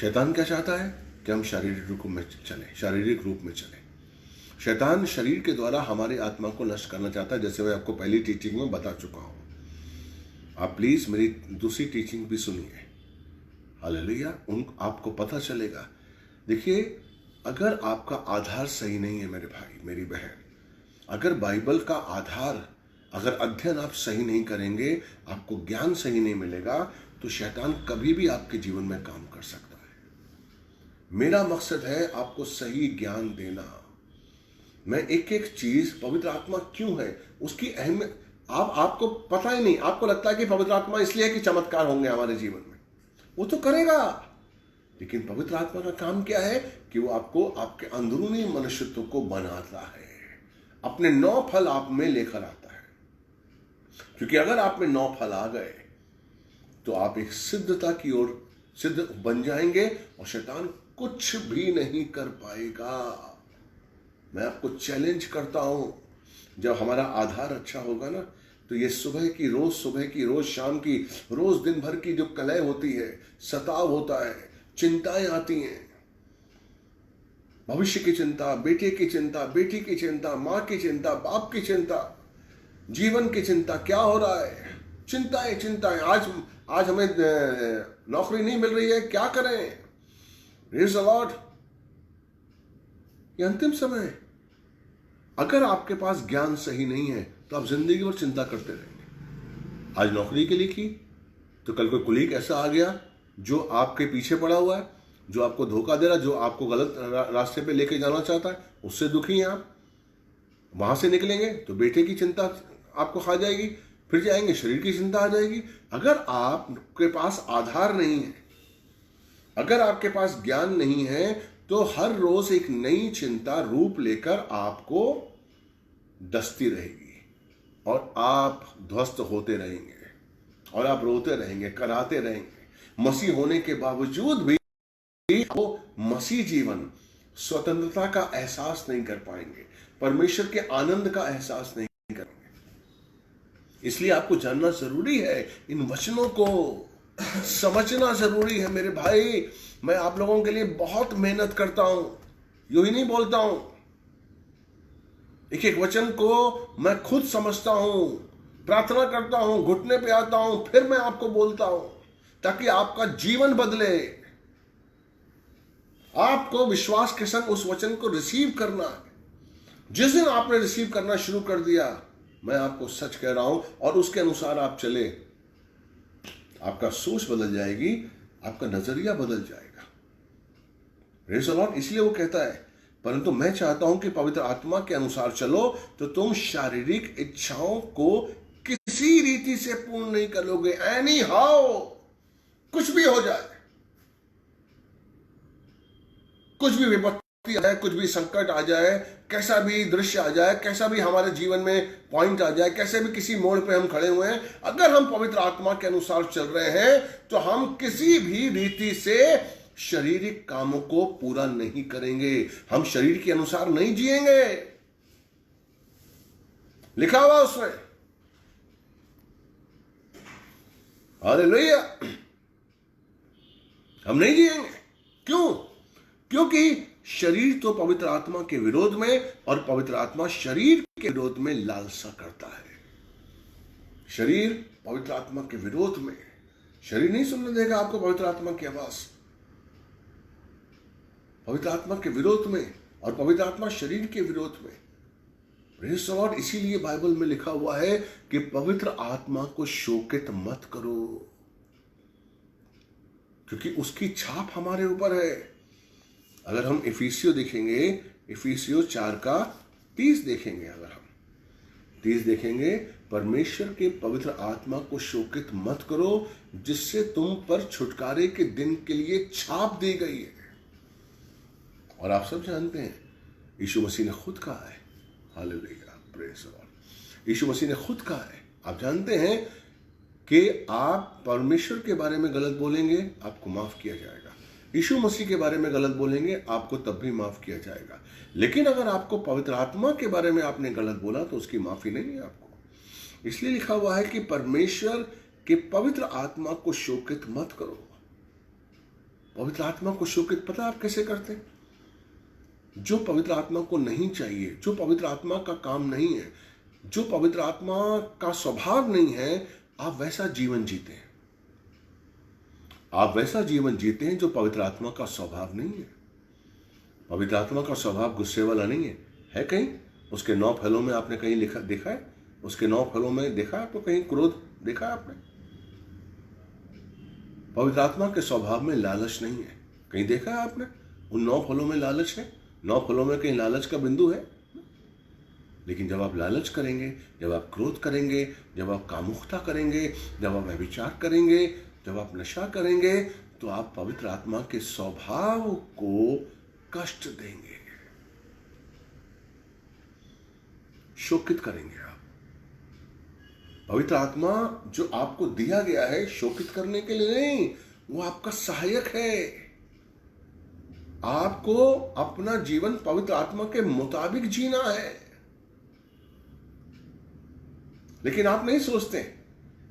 शैतान क्या चाहता है? कि हम शारीरिक रूप में चलें। शैतान शरीर के द्वारा हमारी आत्मा को नष्ट करना चाहता है, जैसे मैं आपको पहली टीचिंग में बता चुका हूं। आप प्लीज मेरी दूसरी टीचिंग भी सुनिए, हालेलुया। आपको पता चलेगा। देखिए, अगर आपका आधार सही नहीं है मेरे भाई मेरी बहन, अगर बाइबल का आधार अगर अध्ययन आप सही नहीं करेंगे, आपको ज्ञान सही नहीं मिलेगा, तो शैतान कभी भी आपके जीवन में काम कर सकता है। मेरा मकसद है आपको सही ज्ञान देना। मैं एक एक चीज, पवित्र आत्मा क्यों है, उसकी अहमियत आपको पता ही नहीं। आपको लगता है कि पवित्र आत्मा इसलिए है कि चमत्कार होंगे हमारे जीवन में, वो तो करेगा, लेकिन पवित्र आत्मा का काम क्या है कि वो आपको आपके अंदरूनी मनुष्यत्व को बनाता है, अपने 9 फल आप में लेकर आता है। क्योंकि अगर आप में 9 फल आ गए तो आप एक सिद्धता की ओर सिद्ध बन जाएंगे और शैतान कुछ भी नहीं कर पाएगा। मैं आपको चैलेंज करता हूं, जब हमारा आधार अच्छा होगा ना, तो ये सुबह की रोज शाम की, रोज दिन भर की जो कलह होती है, सताव होता है, चिंताएं आती हैं, भविष्य की चिंता, बेटे की चिंता, बेटी की चिंता, मां की चिंता, बाप की चिंता, जीवन की चिंता, क्या हो रहा है, चिंताएं। आज हमें नौकरी नहीं मिल रही है, क्या करें, प्रेज़ द लॉर्ड। ये अंतिम समय है। अगर आपके पास ज्ञान सही नहीं है तो आप जिंदगी भर चिंता करते रहेंगे। आज नौकरी के लिए की तो कल कोई कुलीग ऐसा आ गया जो आपके पीछे पड़ा हुआ है, जो आपको धोखा दे रहा है, जो आपको गलत रास्ते पे लेके जाना चाहता है, उससे दुखी हैं आप। वहां से निकलेंगे तो बेटे की चिंता आपको खा जाएगी, फिर जाएंगे शरीर की चिंता आ जाएगी। अगर आपके पास आधार नहीं है, अगर आपके पास ज्ञान नहीं है, तो हर रोज एक नई चिंता रूप लेकर आपको डसती रहेगी और आप ध्वस्त होते रहेंगे और आप रोते रहेंगे, कराते रहेंगे। मसीह होने के बावजूद भी वो मसीह जीवन, स्वतंत्रता का एहसास नहीं कर पाएंगे, परमेश्वर के आनंद का एहसास नहीं करेंगे। इसलिए आपको जानना जरूरी है, इन वचनों को समझना जरूरी है। मेरे भाई, मैं आप लोगों के लिए बहुत मेहनत करता हूं, यूं ही नहीं बोलता हूं। एक एक वचन को मैं खुद समझता हूं, प्रार्थना करता हूं, घुटने पे आता हूं, फिर मैं आपको बोलता हूं, ताकि आपका जीवन बदले। आपको विश्वास के संग उस वचन को रिसीव करना है। जिस दिन आपने रिसीव करना शुरू कर दिया, मैं आपको सच कह रहा हूं, और उसके अनुसार आप चले, आपका सोच बदल जाएगी, आपका नजरिया बदल जाएगा। Praise the Lord. इसलिए वो कहता है, परंतु मैं चाहता हूं कि पवित्र आत्मा के अनुसार चलो तो तुम शारीरिक इच्छाओं को किसी रीति से पूर्ण नहीं करोगे। एनी हाउ, कुछ भी हो जाए, कुछ भी विपत्ति आ जाए, कुछ भी संकट आ जाए, कैसा भी दृश्य आ जाए, कैसा भी हमारे जीवन में पॉइंट आ जाए, कैसे भी किसी मोड़ पे हम खड़े हुए हैं, अगर हम पवित्र आत्मा के अनुसार चल रहे हैं तो हम किसी भी रीति से शारीरिक कामों को पूरा नहीं करेंगे। हम शरीर के अनुसार नहीं जिएंगे। लिखा हुआ उसमें, हालेलुया। हम नहीं जिएंगे। क्यों? क्योंकि शरीर तो पवित्र आत्मा के विरोध में, और पवित्र आत्मा शरीर के विरोध में लालसा करता है। शरीर पवित्र आत्मा के विरोध में, शरीर नहीं सुनने देगा आपको पवित्र आत्मा की आवाज। पवित्र आत्मा के विरोध में, और पवित्र आत्मा शरीर के विरोध में। Praise the Lord. इसीलिए बाइबल में लिखा हुआ है कि पवित्र आत्मा को शोकित मत करो, क्योंकि उसकी छाप हमारे ऊपर है। अगर हम इफिसियो देखेंगे, इफिसियो 4:30 देखेंगे, अगर हम 30 देखेंगे, परमेश्वर के पवित्र आत्मा को शोकित मत करो, जिससे तुम पर छुटकारे के दिन के लिए छाप दी गई है। और आप सब जानते हैं, यीशु मसीह ने खुद कहा है, हालेलुया, प्रेज़ द लॉर्ड। यीशु मसीह ने खुद कहा है, आप जानते हैं कि आप परमेश्वर के बारे में गलत बोलेंगे, आपको माफ किया जाएगा। यीशु मसीह के बारे में गलत बोलेंगे, आपको तब भी माफ किया जाएगा। लेकिन अगर आपको पवित्र आत्मा के बारे में आपने गलत बोला तो उसकी माफी नहीं है आपको। इसलिए लिखा हुआ है कि परमेश्वर के पवित्र आत्मा को शोकित मत करो। पवित्र आत्मा को शोकित पता आप कैसे करते हैं? जो पवित्र आत्मा को नहीं चाहिए, जो पवित्र आत्मा का काम नहीं है, जो पवित्र आत्मा का स्वभाव नहीं है, आप वैसा जीवन जीते हैं। आप वैसा जीवन जीते हैं जो पवित्र आत्मा का स्वभाव नहीं है। पवित्र आत्मा का स्वभाव गुस्से वाला नहीं है। है कहीं उसके 9 फलों में आपने कहीं लिखा देखा है? उसके 9 फलों में देखा आपको कहीं क्रोध देखा आपने? पवित्र आत्मा के स्वभाव में लालच नहीं है, कहीं देखा है आपने? उन 9 फलों में लालच है? 9 फलों में कहीं लालच का बिंदु है? लेकिन जब आप लालच करेंगे, जब आप क्रोध करेंगे, जब आप कामुकता करेंगे, जब आप व्यभिचार करेंगे, जब आप नशा करेंगे, तो आप पवित्र आत्मा के स्वभाव को कष्ट देंगे, शोकित करेंगे आप। पवित्र आत्मा जो आपको दिया गया है शोकित करने के लिए नहीं, वो आपका सहायक है। आपको अपना जीवन पवित्र आत्मा के मुताबिक जीना है। लेकिन आप नहीं सोचते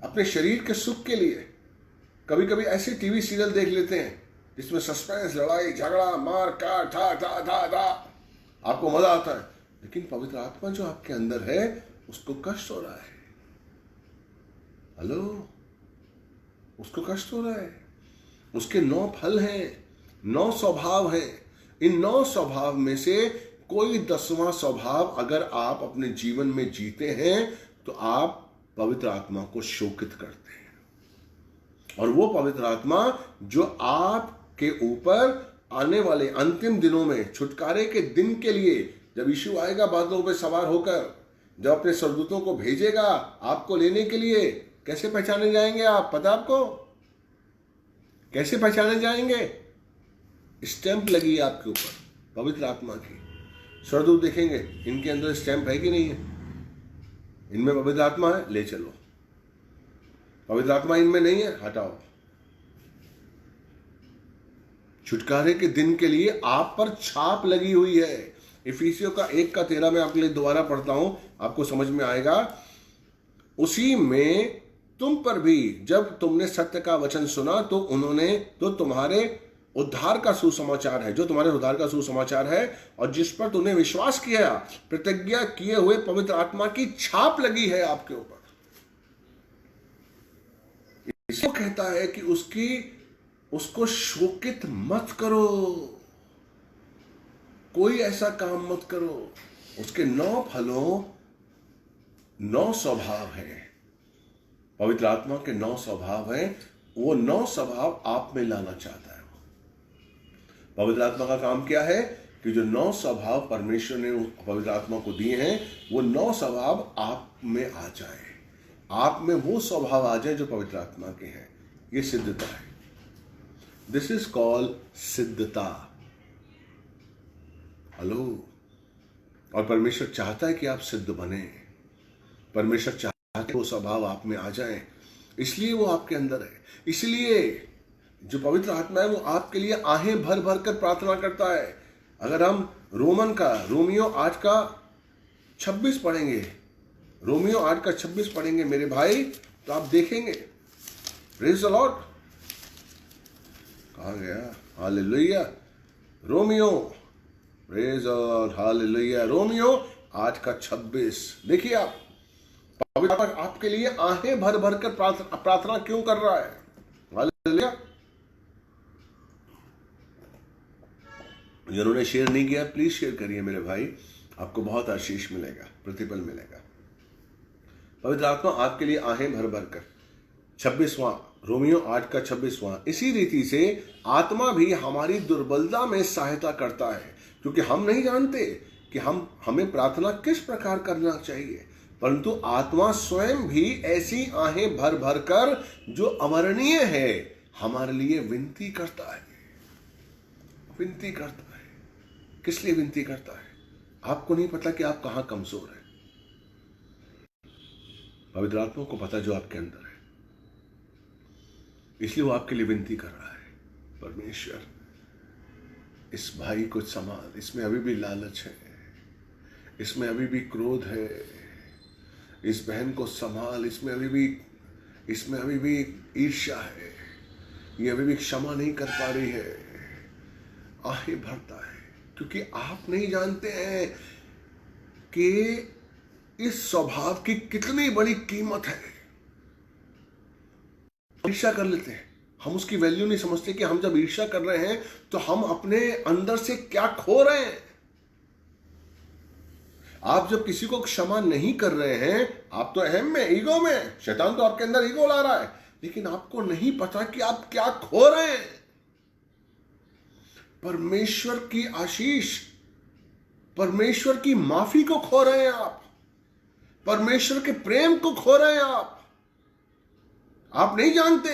अपने शरीर के सुख के लिए। कभी कभी ऐसे टीवी सीरियल देख लेते हैं जिसमें सस्पेंस, लड़ाई झगड़ा, मार काट, था था था था, आपको मजा आता है। लेकिन पवित्र आत्मा जो आपके अंदर है उसको कष्ट हो रहा है। हेलो, उसको कष्ट हो रहा है। उसके 9 फल हैं, 9 स्वभाव हैं। इन 9 स्वभाव में से कोई 10वां स्वभाव अगर आप अपने जीवन में जीते हैं तो आप पवित्र आत्मा को शोकित करते हैं। और वो पवित्र आत्मा जो आपके ऊपर आने वाले अंतिम दिनों में छुटकारे के दिन के लिए, जब यीशु आएगा बादलों पर सवार होकर, जब अपने स्वर्गदूतों को भेजेगा आपको लेने के लिए, कैसे पहचाने जाएंगे आप? पता आपको कैसे पहचाने जाएंगे? स्टैंप लगी है आपके ऊपर पवित्र आत्मा की। स्वर्गदूत देखेंगे इनके अंदर स्टैंप है कि नहीं है, इनमें पवित्र आत्मा है, ले चलो। पवित्र आत्मा इनमें नहीं है, हटाओ। छुटकारे के दिन के लिए आप पर छाप लगी हुई है। इफिसियों का 1:13 में आपके लिए दोबारा पढ़ता हूं, आपको समझ में आएगा। उसी में तुम पर भी जब तुमने सत्य का वचन सुना तो तुम्हारे उद्धार का सुसमाचार है, जो तुम्हारे उद्धार का सुसमाचार है, और जिस पर तुमने विश्वास किया, प्रतिज्ञा किए हुए पवित्र आत्मा की छाप लगी है आपके ऊपर। इसको कहता है कि उसको शोकित मत करो, कोई ऐसा काम मत करो। उसके 9 फलों, 9 स्वभाव है। पवित्र आत्मा के 9 स्वभाव हैं। वो 9 स्वभाव आप में लाना चाहता है। पवित्र आत्मा का काम क्या है कि जो 9 स्वभाव परमेश्वर ने पवित्र आत्मा को दिए हैं, वो 9 स्वभाव आप में आ जाए। आप में वो स्वभाव आ जाए जो पवित्र आत्मा के हैं। ये सिद्धता है। दिस इज कॉल्ड सिद्धता। हेलो। और परमेश्वर चाहता है कि आप सिद्ध बने। परमेश्वर चाहता है कि वो स्वभाव आप में आ जाए, इसलिए वो आपके अंदर है। इसलिए जो पवित्र आत्मा है वो आपके लिए आहें भर भर कर प्रार्थना करता है। अगर हम रोमियो 8:26 पढ़ेंगे, रोमियो 8:26 पढ़ेंगे मेरे भाई, तो आप देखेंगे। Praise the Lord. कहाँ गया? Hallelujah. Romeo, praise the Lord, hallelujah. Romeo 8:26 देखिए आप। पवित्र आत्मा आपके लिए आहें भर भर कर प्रार्थना क्यों कर रहा है? हालेलुया। जिन्होंने शेयर नहीं किया प्लीज शेयर करिए मेरे भाई, आपको बहुत आशीष मिलेगा, प्रतिफल मिलेगा। पवित्र आत्मा आपके लिए आहें भर भर कर। 26वां रोमियो 8:26। इसी रीति से आत्मा भी हमारी दुर्बलता में सहायता करता है, क्योंकि हम नहीं जानते कि हमें प्रार्थना किस प्रकार करना चाहिए, परंतु आत्मा स्वयं भी ऐसी आहें भर भर कर जो अवर्णनीय है हमारे लिए विनती करता है। विनती करता है। किस लिए विनती करता है? आपको नहीं पता कि आप कहां कमजोर हैं। पवित्र आत्मा को पता जो आपके अंदर है, इसलिए वो आपके लिए विनती कर रहा है। परमेश्वर, इस भाई को संभाल, इसमें अभी भी लालच है, इसमें अभी भी क्रोध है। इस बहन को संभाल, इसमें अभी भी ईर्ष्या है, ये अभी भी क्षमा नहीं कर पा रही है। आहे भरता है, क्योंकि आप नहीं जानते हैं कि इस स्वभाव की कितनी बड़ी कीमत है। ईर्ष्या कर लेते हैं, हम उसकी वैल्यू नहीं समझते कि हम जब ईर्ष्या कर रहे हैं तो हम अपने अंदर से क्या खो रहे हैं। आप जब किसी को क्षमा नहीं कर रहे हैं, आप तो अहम में, ईगो में, शैतान तो आपके अंदर ईगो ला रहा है, लेकिन आपको नहीं पता कि आप क्या खो रहे हैं। परमेश्वर की आशीष, परमेश्वर की माफी को खो रहे हैं आप, परमेश्वर के प्रेम को खो रहे हैं आप नहीं जानते।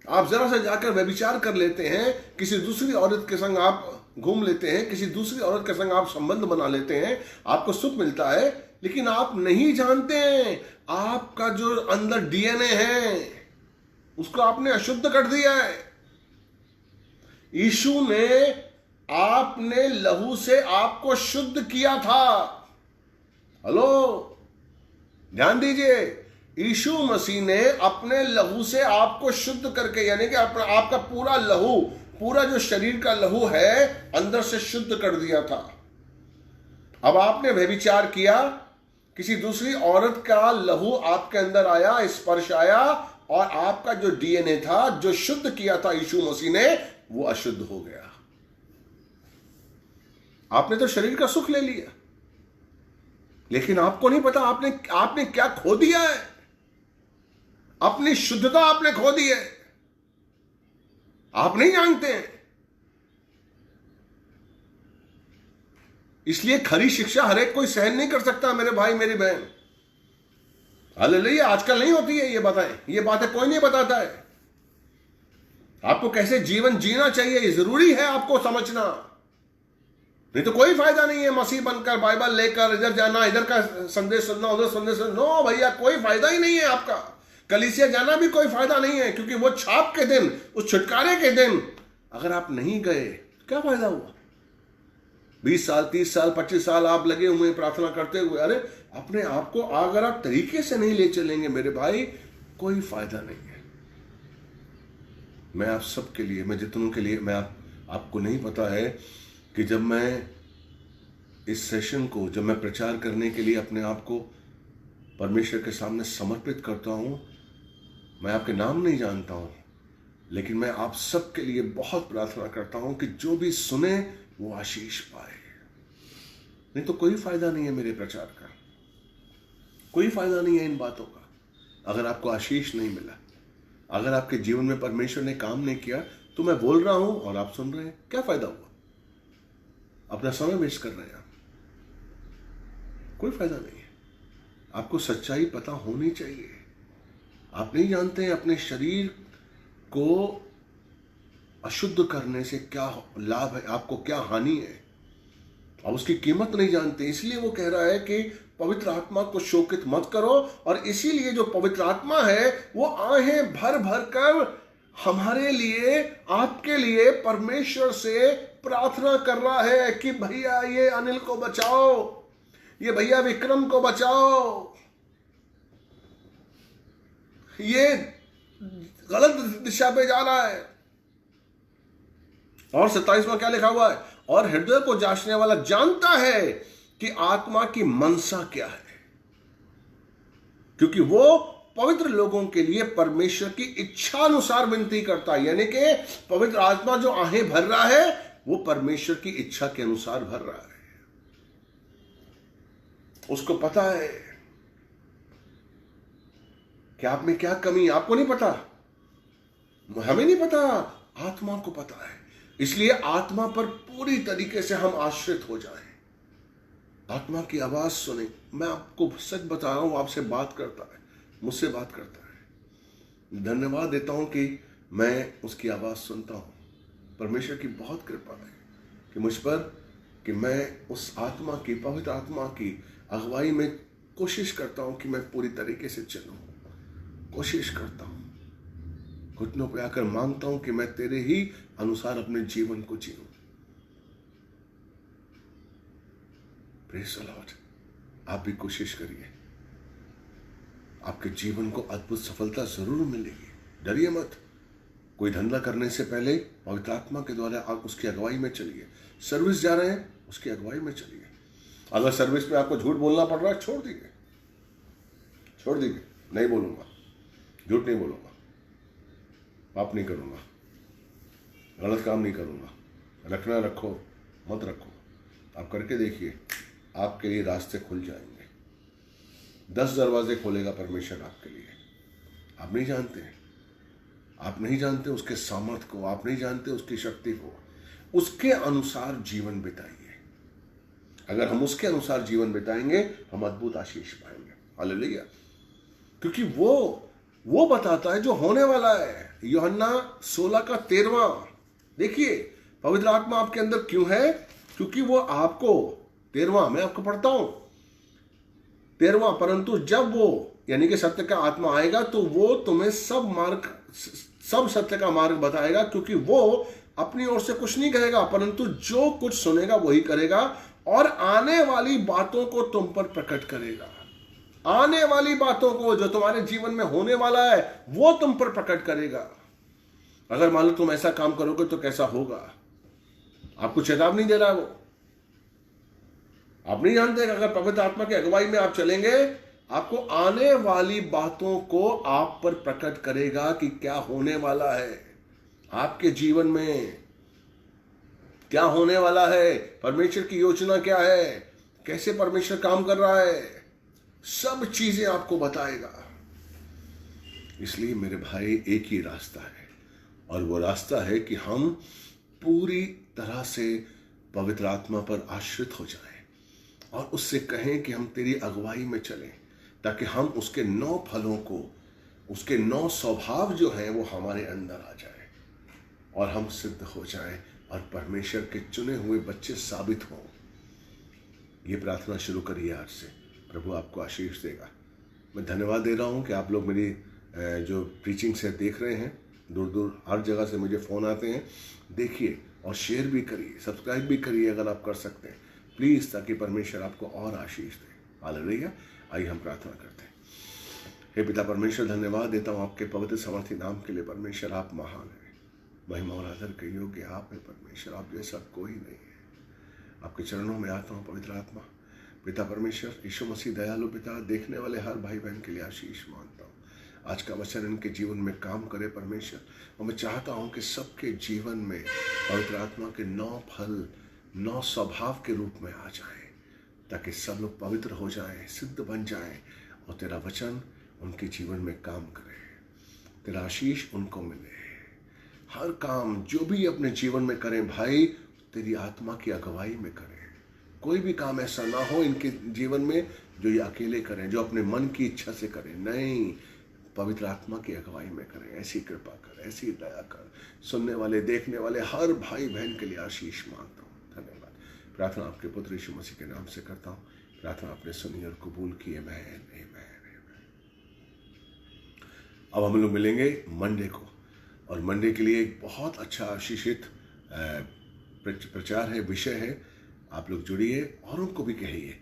आप जरा सा जाकर व्यभिचार कर लेते हैं, किसी दूसरी औरत के संग आप घूम लेते हैं, किसी दूसरी औरत के संग आप संबंध बना लेते हैं, आपको सुख मिलता है, लेकिन आप नहीं जानते हैं आपका जो अंदर डीएनए है उसको आपने अशुद्ध कर दिया है। यीशु ने आपने लहू से आपको शुद्ध किया था। हेलो, ध्यान दीजिए, यीशु मसीह ने अपने लहू से आपको शुद्ध करके, यानी कि अपना आपका पूरा लहू, पूरा जो शरीर का लहू है अंदर से शुद्ध कर दिया था। अब आपने व्यभिचार किया, किसी दूसरी औरत का लहू आपके अंदर आया, स्पर्श आया, और आपका जो डीएनए था, जो शुद्ध किया था यीशु मसीह ने, वो अशुद्ध हो गया। आपने तो शरीर का सुख ले लिया, लेकिन आपको नहीं पता आपने क्या खो दिया है। अपनी शुद्धता आपने खो दी है, आप नहीं जानते हैं। इसलिए खरी शिक्षा हर एक कोई सहन नहीं कर सकता, मेरे भाई मेरी बहन। हालेलुया, आजकल नहीं होती है ये बातें कोई नहीं बताता है। आपको कैसे जीवन जीना चाहिए ये जरूरी है आपको समझना, नहीं तो कोई फायदा नहीं है मसीह बनकर बाइबल लेकर इधर जाना, इधर का संदेश सुनना, उधर संदेश सुनना। नो भैया, कोई फायदा ही नहीं है आपका। कलीसिया जाना भी कोई फायदा नहीं है, क्योंकि वो छाप के दिन, उस छुटकारे के दिन अगर आप नहीं गए क्या फायदा हुआ। 20 साल 30 साल 25 साल आप लगे हुए प्रार्थना करते हुए, अरे अपने आप को अगर आप तरीके से नहीं ले चलेंगे मेरे भाई, कोई फायदा नहीं है। मैं आप सबके लिए, मैं जितनों के लिए, मैं आपको नहीं पता है कि जब मैं इस सेशन को, जब मैं प्रचार करने के लिए अपने आप को परमेश्वर के सामने समर्पित करता हूं, मैं आपके नाम नहीं जानता हूं, लेकिन मैं आप सबके लिए बहुत प्रार्थना करता हूं कि जो भी सुने वो आशीष पाए। नहीं तो कोई फायदा नहीं है मेरे प्रचार का, कोई फायदा नहीं है इन बातों का। अगर आपको आशीष नहीं मिला, अगर आपके जीवन में परमेश्वर ने काम नहीं किया, तो मैं बोल रहा हूं और आप सुन रहे हैं, क्या फायदा हुआ? अपना समय वेस्ट कर रहे हैं आप, कोई फायदा नहीं है। आपको सच्चाई पता होनी चाहिए। आप नहीं जानते हैं अपने शरीर को अशुद्ध करने से क्या लाभ है, आपको क्या हानि है, आप उसकी कीमत नहीं जानते। इसलिए वो कह रहा है कि पवित्र आत्मा को शोकित मत करो, और इसीलिए जो पवित्र आत्मा है वो आहें भर भर कर हमारे लिए, आपके लिए परमेश्वर से प्रार्थना कर रहा है कि भैया ये अनिल को बचाओ, ये भैया विक्रम को बचाओ, ये गलत दिशा पे जा रहा है। और 27वां क्या लिखा हुआ है? और हृदय को जांचने वाला जानता है कि आत्मा की मनसा क्या है, क्योंकि वो पवित्र लोगों के लिए परमेश्वर की इच्छा अनुसार विनती करता है। यानी कि पवित्र आत्मा जो आहें भर रहा है वो परमेश्वर की इच्छा के अनुसार भर रहा है। उसको पता है कि आप में क्या कमी, आपको नहीं पता, हमें नहीं पता, आत्मा को पता है। इसलिए आत्मा पर पूरी तरीके से हम आश्रित हो जाएं, आत्मा की आवाज सुने। मैं आपको सच बता रहा हूं, आपसे बात करता है, मुझसे बात करता है। धन्यवाद देता हूं कि मैं उसकी आवाज सुनता हूं। परमेश्वर की बहुत कृपा है कि मुझ पर, कि मैं उस आत्मा की, पवित्र आत्मा की अगुवाई में कोशिश करता हूं कि मैं पूरी तरीके से चलूं। कोशिश करता हूं, घुटनों पे आकर मांगता हूं कि मैं तेरे ही अनुसार अपने जीवन को जीऊं। Praise the Lord. आप भी कोशिश करिए, आपके जीवन को अद्भुत सफलता जरूर मिलेगी। डरिए मत। कोई धंधा करने से पहले पवित्र आत्मा के द्वारा आप उसकी अगुवाई में चलिए। सर्विस जा रहे हैं, उसकी अगुवाई में चलिए। अगर सर्विस में आपको झूठ बोलना पड़ रहा है, छोड़ दीजिए, छोड़ दीजिए। नहीं बोलूंगा, झूठ नहीं बोलूंगा, पाप नहीं करूंगा, गलत काम नहीं करूंगा। रखना रखो, मत रखो, आप करके देखिए, आपके लिए रास्ते खुल जाएंगे। 10 दरवाजे खोलेगा परमेश्वर आपके लिए। आप नहीं जानते, आप नहीं जानते उसके सामर्थ को, आप नहीं जानते उसकी शक्ति को। उसके अनुसार जीवन बिताइए। अगर हम उसके अनुसार जीवन बिताएंगे, हम अद्भुत आशीष पाएंगे। हालेलुया। क्योंकि वो बताता है जो होने वाला है। यूहन्ना 16 का 13। देखिए, पवित्र आत्मा आपके अंदर क्यों है? क्योंकि वो आपको 13, मैं आपको पढ़ता हूं 13, परंतु जब वो यानी कि सत्य का आत्मा आएगा तो वो तुम्हें सब सत्य का मार्ग बताएगा, क्योंकि वो अपनी ओर से कुछ नहीं कहेगा, परंतु जो कुछ सुनेगा वही करेगा और आने वाली बातों को तुम पर प्रकट करेगा। आने वाली बातों को, जो तुम्हारे जीवन में होने वाला है, वो तुम पर प्रकट करेगा। अगर मान लो तुम ऐसा काम करोगे तो कैसा होगा, आपको चेतावनी दे रहा है वो। आप नहीं जानते कि अगर पवित्र आत्मा की अगुवाई में आप चलेंगे, आपको आने वाली बातों को आप पर प्रकट करेगा कि क्या होने वाला है आपके जीवन में, क्या होने वाला है, परमेश्वर की योजना क्या है, कैसे परमेश्वर काम कर रहा है, सब चीजें आपको बताएगा। इसलिए मेरे भाई, एक ही रास्ता है, और वो रास्ता है कि हम पूरी तरह से पवित्र आत्मा पर आश्रित हो जाएं और उससे कहें कि हम तेरी अगुवाई में चलें, ताकि हम उसके 9 फलों को, उसके 9 स्वभाव जो हैं वो हमारे अंदर आ जाए और हम सिद्ध हो जाएं और परमेश्वर के चुने हुए बच्चे साबित हों। ये प्रार्थना शुरू करिए आज से। प्रभु आपको आशीष देगा। मैं धन्यवाद दे रहा हूँ कि आप लोग मेरी जो प्रीचिंग से देख रहे हैं, दूर दूर हर जगह से मुझे फ़ोन आते हैं। देखिए और शेयर भी करिए, सब्सक्राइब भी करिए अगर आप कर सकते हैं प्लीज़, ताकि परमेश्वर आपको और आशीष दे। हालेलुया। आइए हम प्रार्थना करते हैं। हे पिता परमेश्वर, धन्यवाद देता हूँ आपके पवित्र समर्थी नाम के लिए। परमेश्वर आप महान है, महिमा और आदर के योग्य आप है परमेश्वर, आप जैसा कोई नहीं है। आपके चरणों में आता हूँ पवित्र आत्मा। पिता परमेश्वर, यीशु मसीह दयालु पिता, देखने वाले हर भाई बहन के लिए आशीष मांगता हूँ। आज का वचन इनके जीवन में काम करे परमेश्वर, और मैं चाहता हूँ कि सबके जीवन में पवित्र आत्मा के 9 फल, 9 स्वभाव के रूप में आ जाएं, ताकि सब लोग पवित्र हो जाएं, सिद्ध बन जाएं और तेरा वचन उनके जीवन में काम करे। तेरा आशीष उनको मिले। हर काम जो भी अपने जीवन में करें भाई, तेरी आत्मा की अगुवाई में करें। कोई भी काम ऐसा ना हो इनके जीवन में जो ये अकेले करें, जो अपने मन की इच्छा से करें। नहीं, पवित्र आत्मा की अगुवाई में करें। ऐसी कृपा कर, ऐसी दया कर। सुनने वाले, देखने वाले हर भाई बहन के लिए आशीष मांगता हूँ। धन्यवाद। प्रार्थना आपके पुत्र यीशु मसीह के नाम से करता हूँ। प्रार्थना आपने सुनी और कबूल की। आमीन। अब हम लोग मिलेंगे मंडे को, और मंडे के लिए एक बहुत अच्छा आशीषित प्रचार है, विषय है। आप लोग जुड़िए और उनको भी कहिए,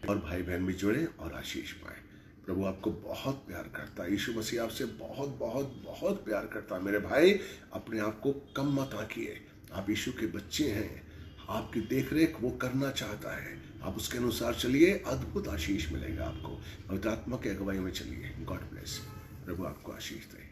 और भाई बहन भी जुड़े और आशीष पाए। प्रभु आपको बहुत प्यार करता है। यीशु मसीह आपसे बहुत बहुत बहुत प्यार करता है। मेरे भाई, अपने आप को कम मत आंकिए। आप यीशु के बच्चे हैं। आपकी देखरेख वो करना चाहता है। आप उसके अनुसार चलिए, अद्भुत आशीष मिलेगा आपको। पवित्र आत्मा की अगुवाई में चलिए। God bless. प्रभु आपको आशीष दे।